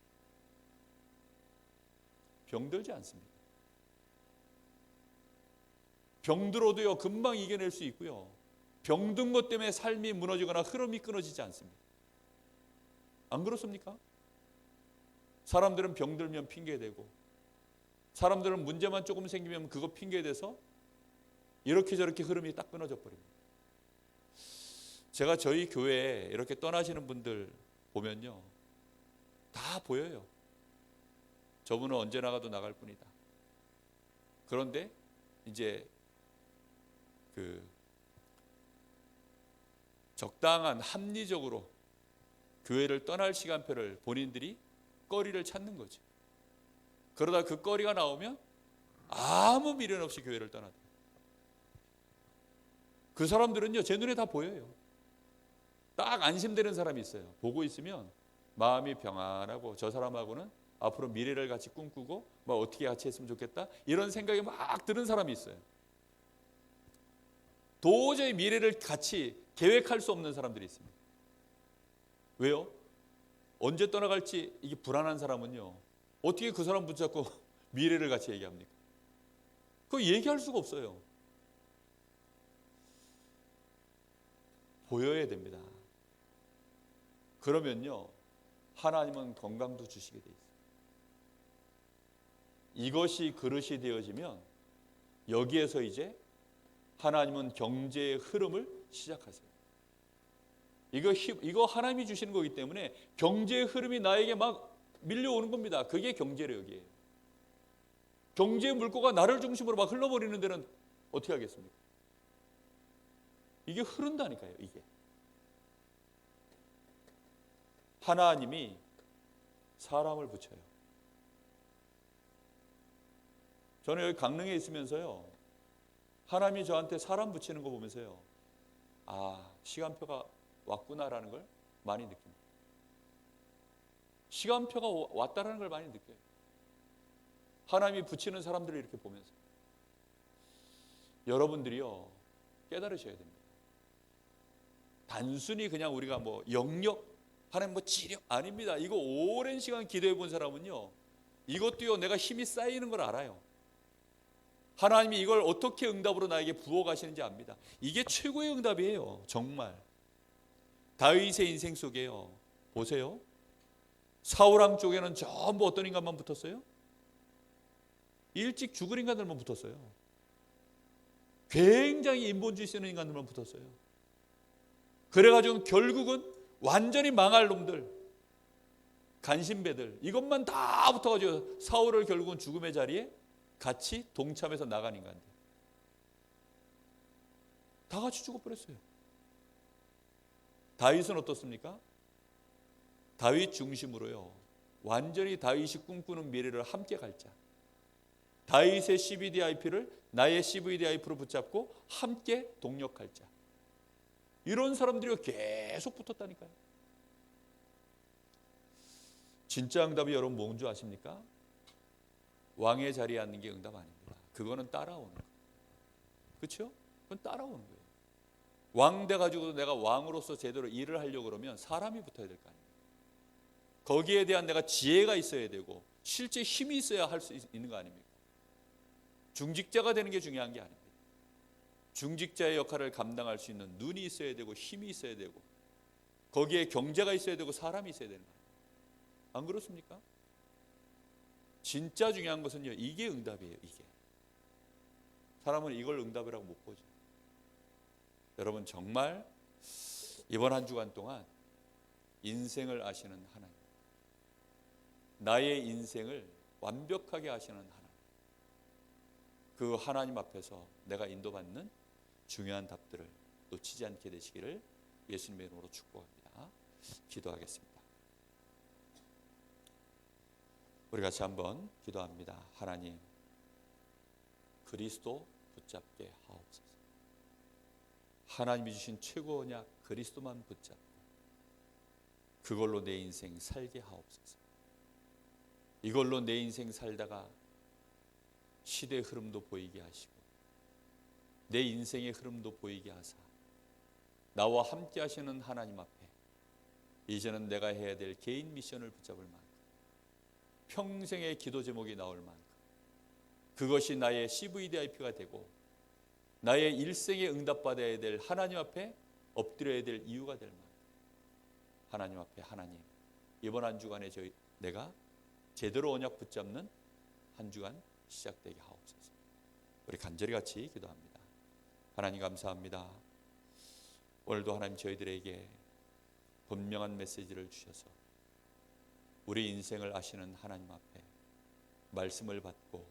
병들지 않습니다. 병들어도요 금방 이겨낼 수 있고요, 병든 것 때문에 삶이 무너지거나 흐름이 끊어지지 않습니다. 안 그렇습니까? 사람들은 병들면 핑계대고 사람들은 문제만 조금 생기면 그거 핑계대서 이렇게 저렇게 흐름이 딱 끊어져 버립니다. 제가 저희 교회에 이렇게 떠나시는 분들 보면요, 다 보여요. 저분은 언제 나가도 나갈 뿐이다. 그런데 이제 그 적당한 합리적으로 교회를 떠날 시간표를 본인들이 거리를 찾는 거죠. 그러다 그 거리가 나오면 아무 미련 없이 교회를 떠나요. 그 사람들은요 제 눈에 다 보여요. 딱 안심되는 사람이 있어요. 보고 있으면 마음이 평안하고 저 사람하고는 앞으로 미래를 같이 꿈꾸고 뭐 어떻게 같이 했으면 좋겠다 이런 생각이 막 드는 사람이 있어요. 도저히 미래를 같이 계획할 수 없는 사람들이 있습니다. 왜요? 언제 떠나갈지 이게 불안한 사람은요 어떻게 그 사람 붙잡고 미래를 같이 얘기합니까? 그거 얘기할 수가 없어요. 보여야 됩니다. 그러면요 하나님은 건강도 주시게 돼 있어요. 이것이 그릇이 되어지면 여기에서 이제 하나님은 경제의 흐름을 시작하세요. 이거 하나님이 주시는 거기 때문에 경제의 흐름이 나에게 막 밀려오는 겁니다. 그게 경제력이에요. 경제의 물꼬가 나를 중심으로 막 흘러버리는 데는 어떻게 하겠습니까? 이게 흐른다니까요. 이게 하나님이 사람을 붙여요. 저는 여기 강릉에 있으면서요 하나님이 저한테 사람 붙이는 거 보면서요 시간표가 왔구나라는 걸 많이 느낍니다. 시간표가 왔다라는 걸 많이 느껴요. 하나님이 붙이는 사람들을 이렇게 보면서 여러분들이요 깨달으셔야 됩니다. 단순히 그냥 우리가 뭐 영역 하나님 뭐 치료 아닙니다. 이거 오랜 시간 기도해 본 사람은요 이것도요 내가 힘이 쌓이는 걸 알아요. 하나님이 이걸 어떻게 응답으로 나에게 부어 가시는지 압니다. 이게 최고의 응답이에요. 정말 다윗의 인생 속에요 보세요. 사울왕 쪽에는 전부 어떤 인간만 붙었어요? 일찍 죽을 인간들만 붙었어요. 굉장히 인본주의 쓰는 인간들만 붙었어요. 그래가지고 결국은 완전히 망할 놈들, 간신배들 이것만 다 붙어가지고 사울을 결국은 죽음의 자리에 같이 동참해서 나간 인간들 다 같이 죽어버렸어요. 다윗은 어떻습니까? 다윗 중심으로요 완전히 다윗이 꿈꾸는 미래를 함께 갈 자, 다윗의 CVDIP를 나의 CVDIP로 붙잡고 함께 동력할 자, 이런 사람들이 계속 붙었다니까요. 진짜 응답이 여러분 뭔 줄 아십니까? 왕의 자리에 앉는 게 응답 아닙니다. 그거는 따라오는 거예요. 그렇죠? 그건 따라오는 거예요. 왕 돼가지고 내가 왕으로서 제대로 일을 하려고 그러면 사람이 붙어야 될 거 아닙니까? 거기에 대한 내가 지혜가 있어야 되고 실제 힘이 있어야 할 수 있는 거 아닙니까? 중직자가 되는 게 중요한 게 아닙니다. 중직자의 역할을 감당할 수 있는 눈이 있어야 되고 힘이 있어야 되고 거기에 경제가 있어야 되고 사람이 있어야 되는 거예요. 안 그렇습니까? 진짜 중요한 것은요 이게 응답이에요. 이게 사람은 이걸 응답이라고 못 보죠. 여러분 정말 이번 한 주간 동안 인생을 아시는 하나님, 나의 인생을 완벽하게 아시는 하나님, 그 하나님 앞에서 내가 인도받는 중요한 답들을 놓치지 않게 되시기를 예수님의 이름으로 축복합니다. 기도하겠습니다. 우리 같이 한번 기도합니다. 하나님, 그리스도 붙잡게 하옵소서. 하나님이 주신 최고 언약 그리스도만 붙잡고 그걸로 내 인생 살게 하옵소서. 이걸로 내 인생 살다가 시대의 흐름도 보이게 하시고 내 인생의 흐름도 보이게 하사 나와 함께 하시는 하나님 앞에 이제는 내가 해야 될 개인 미션을 붙잡을 만큼 평생의 기도 제목이 나올 만큼 그것이 나의 CVDIP가 되고 나의 일생에 응답받아야 될 하나님 앞에 엎드려야 될 이유가 될 만큼 하나님 앞에 하나님 이번 한 주간에 내가 제대로 언약 붙잡는 한 주간 시작되게 하옵소서. 우리 간절히 같이 기도합니다. 하나님 감사합니다. 오늘도 하나님 저희들에게 분명한 메시지를 주셔서 우리 인생을 아시는 하나님 앞에 말씀을 받고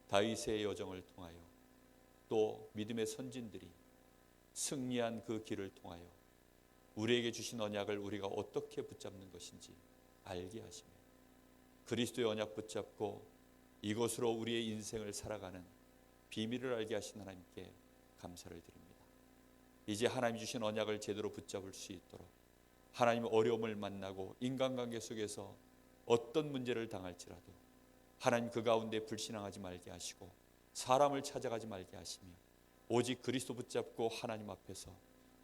다윗의 여정을 통하여 또 믿음의 선진들이 승리한 그 길을 통하여 우리에게 주신 언약을 우리가 어떻게 붙잡는 것인지 알게 하시며 그리스도의 언약 붙잡고 이것으로 우리의 인생을 살아가는 비밀을 알게 하신 하나님께 감사를 드립니다. 이제 하나님이 주신 언약을 제대로 붙잡을 수 있도록 하나님의 어려움을 만나고 인간관계 속에서 어떤 문제를 당할지라도 하나님 그 가운데 불신앙하지 말게 하시고 사람을 찾아가지 말게 하시며 오직 그리스도 붙잡고 하나님 앞에서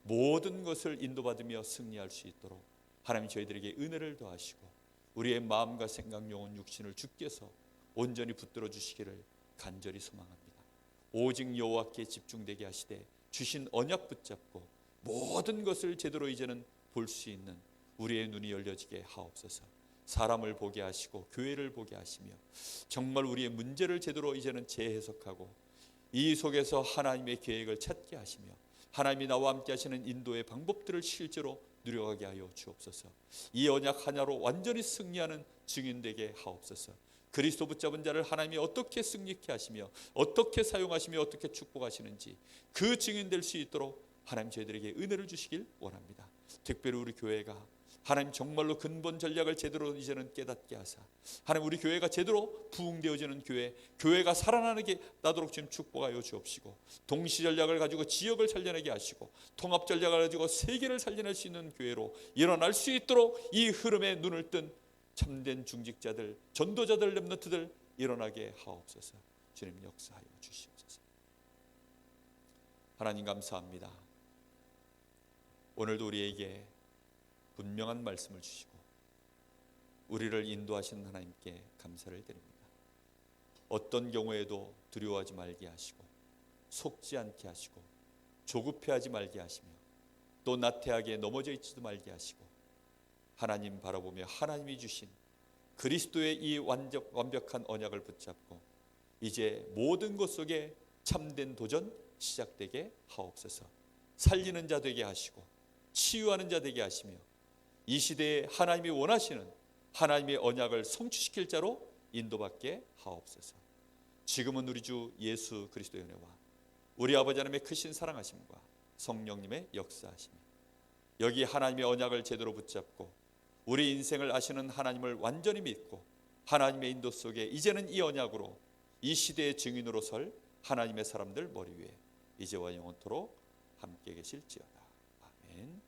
모든 것을 인도받으며 승리할 수 있도록 하나님 저희들에게 은혜를 더하시고 우리의 마음과 생각, 영혼, 육신을 주께서 온전히 붙들어 주시기를 간절히 소망합니다. 오직 여호와께 집중되게 하시되 주신 언약 붙잡고 모든 것을 제대로 이제는 볼 수 있는 우리의 눈이 열려지게 하옵소서. 사람을 보게 하시고 교회를 보게 하시며 정말 우리의 문제를 제대로 이제는 재해석하고 이 속에서 하나님의 계획을 찾게 하시며 하나님이 나와 함께 하시는 인도의 방법들을 실제로 누려가게 하여 주옵소서. 이 언약 하나로 완전히 승리하는 증인 되게 하옵소서. 그리스도 붙잡은 자를 하나님이 어떻게 승리케 하시며 어떻게 사용하시며 어떻게 축복하시는지 그 증인 될 수 있도록 하나님 저희들에게 은혜를 주시길 원합니다. 특별히 우리 교회가 하나님 정말로 근본 전략을 제대로 이제는 깨닫게 하사 하나님 우리 교회가 제대로 부흥되어지는 교회가 살아나게 나도록 지금 축복하여 주옵시고, 동시 전략을 가지고 지역을 살려내게 하시고 통합 전략을 가지고 세계를 살려낼 수 있는 교회로 일어날 수 있도록 이 흐름에 눈을 뜬 참된 중직자들, 전도자들, 렘넌트들 일어나게 하옵소서. 주님 역사하여 주시옵소서. 하나님 감사합니다. 오늘도 우리에게 분명한 말씀을 주시고 우리를 인도하시는 하나님께 감사를 드립니다. 어떤 경우에도 두려워하지 말게 하시고 속지 않게 하시고 조급해하지 말게 하시며 또 나태하게 넘어져 있지도 말게 하시고 하나님 바라보며 하나님이 주신 그리스도의 이 완벽한 언약을 붙잡고 이제 모든 것 속에 참된 도전 시작되게 하옵소서. 살리는 자 되게 하시고 치유하는 자 되게 하시며 이 시대에 하나님이 원하시는 하나님의 언약을 성취시킬 자로 인도받게 하옵소서. 지금은 우리 주 예수 그리스도의 은혜와 우리 아버지 하나님의 크신 사랑하심과 성령님의 역사하심이 여기 하나님의 언약을 제대로 붙잡고 우리 인생을 아시는 하나님을 완전히 믿고 하나님의 인도 속에 이제는 이 언약으로 이 시대의 증인으로 설 하나님의 사람들 머리 위에 이제와 영원토록 함께 계실지어다. 아멘.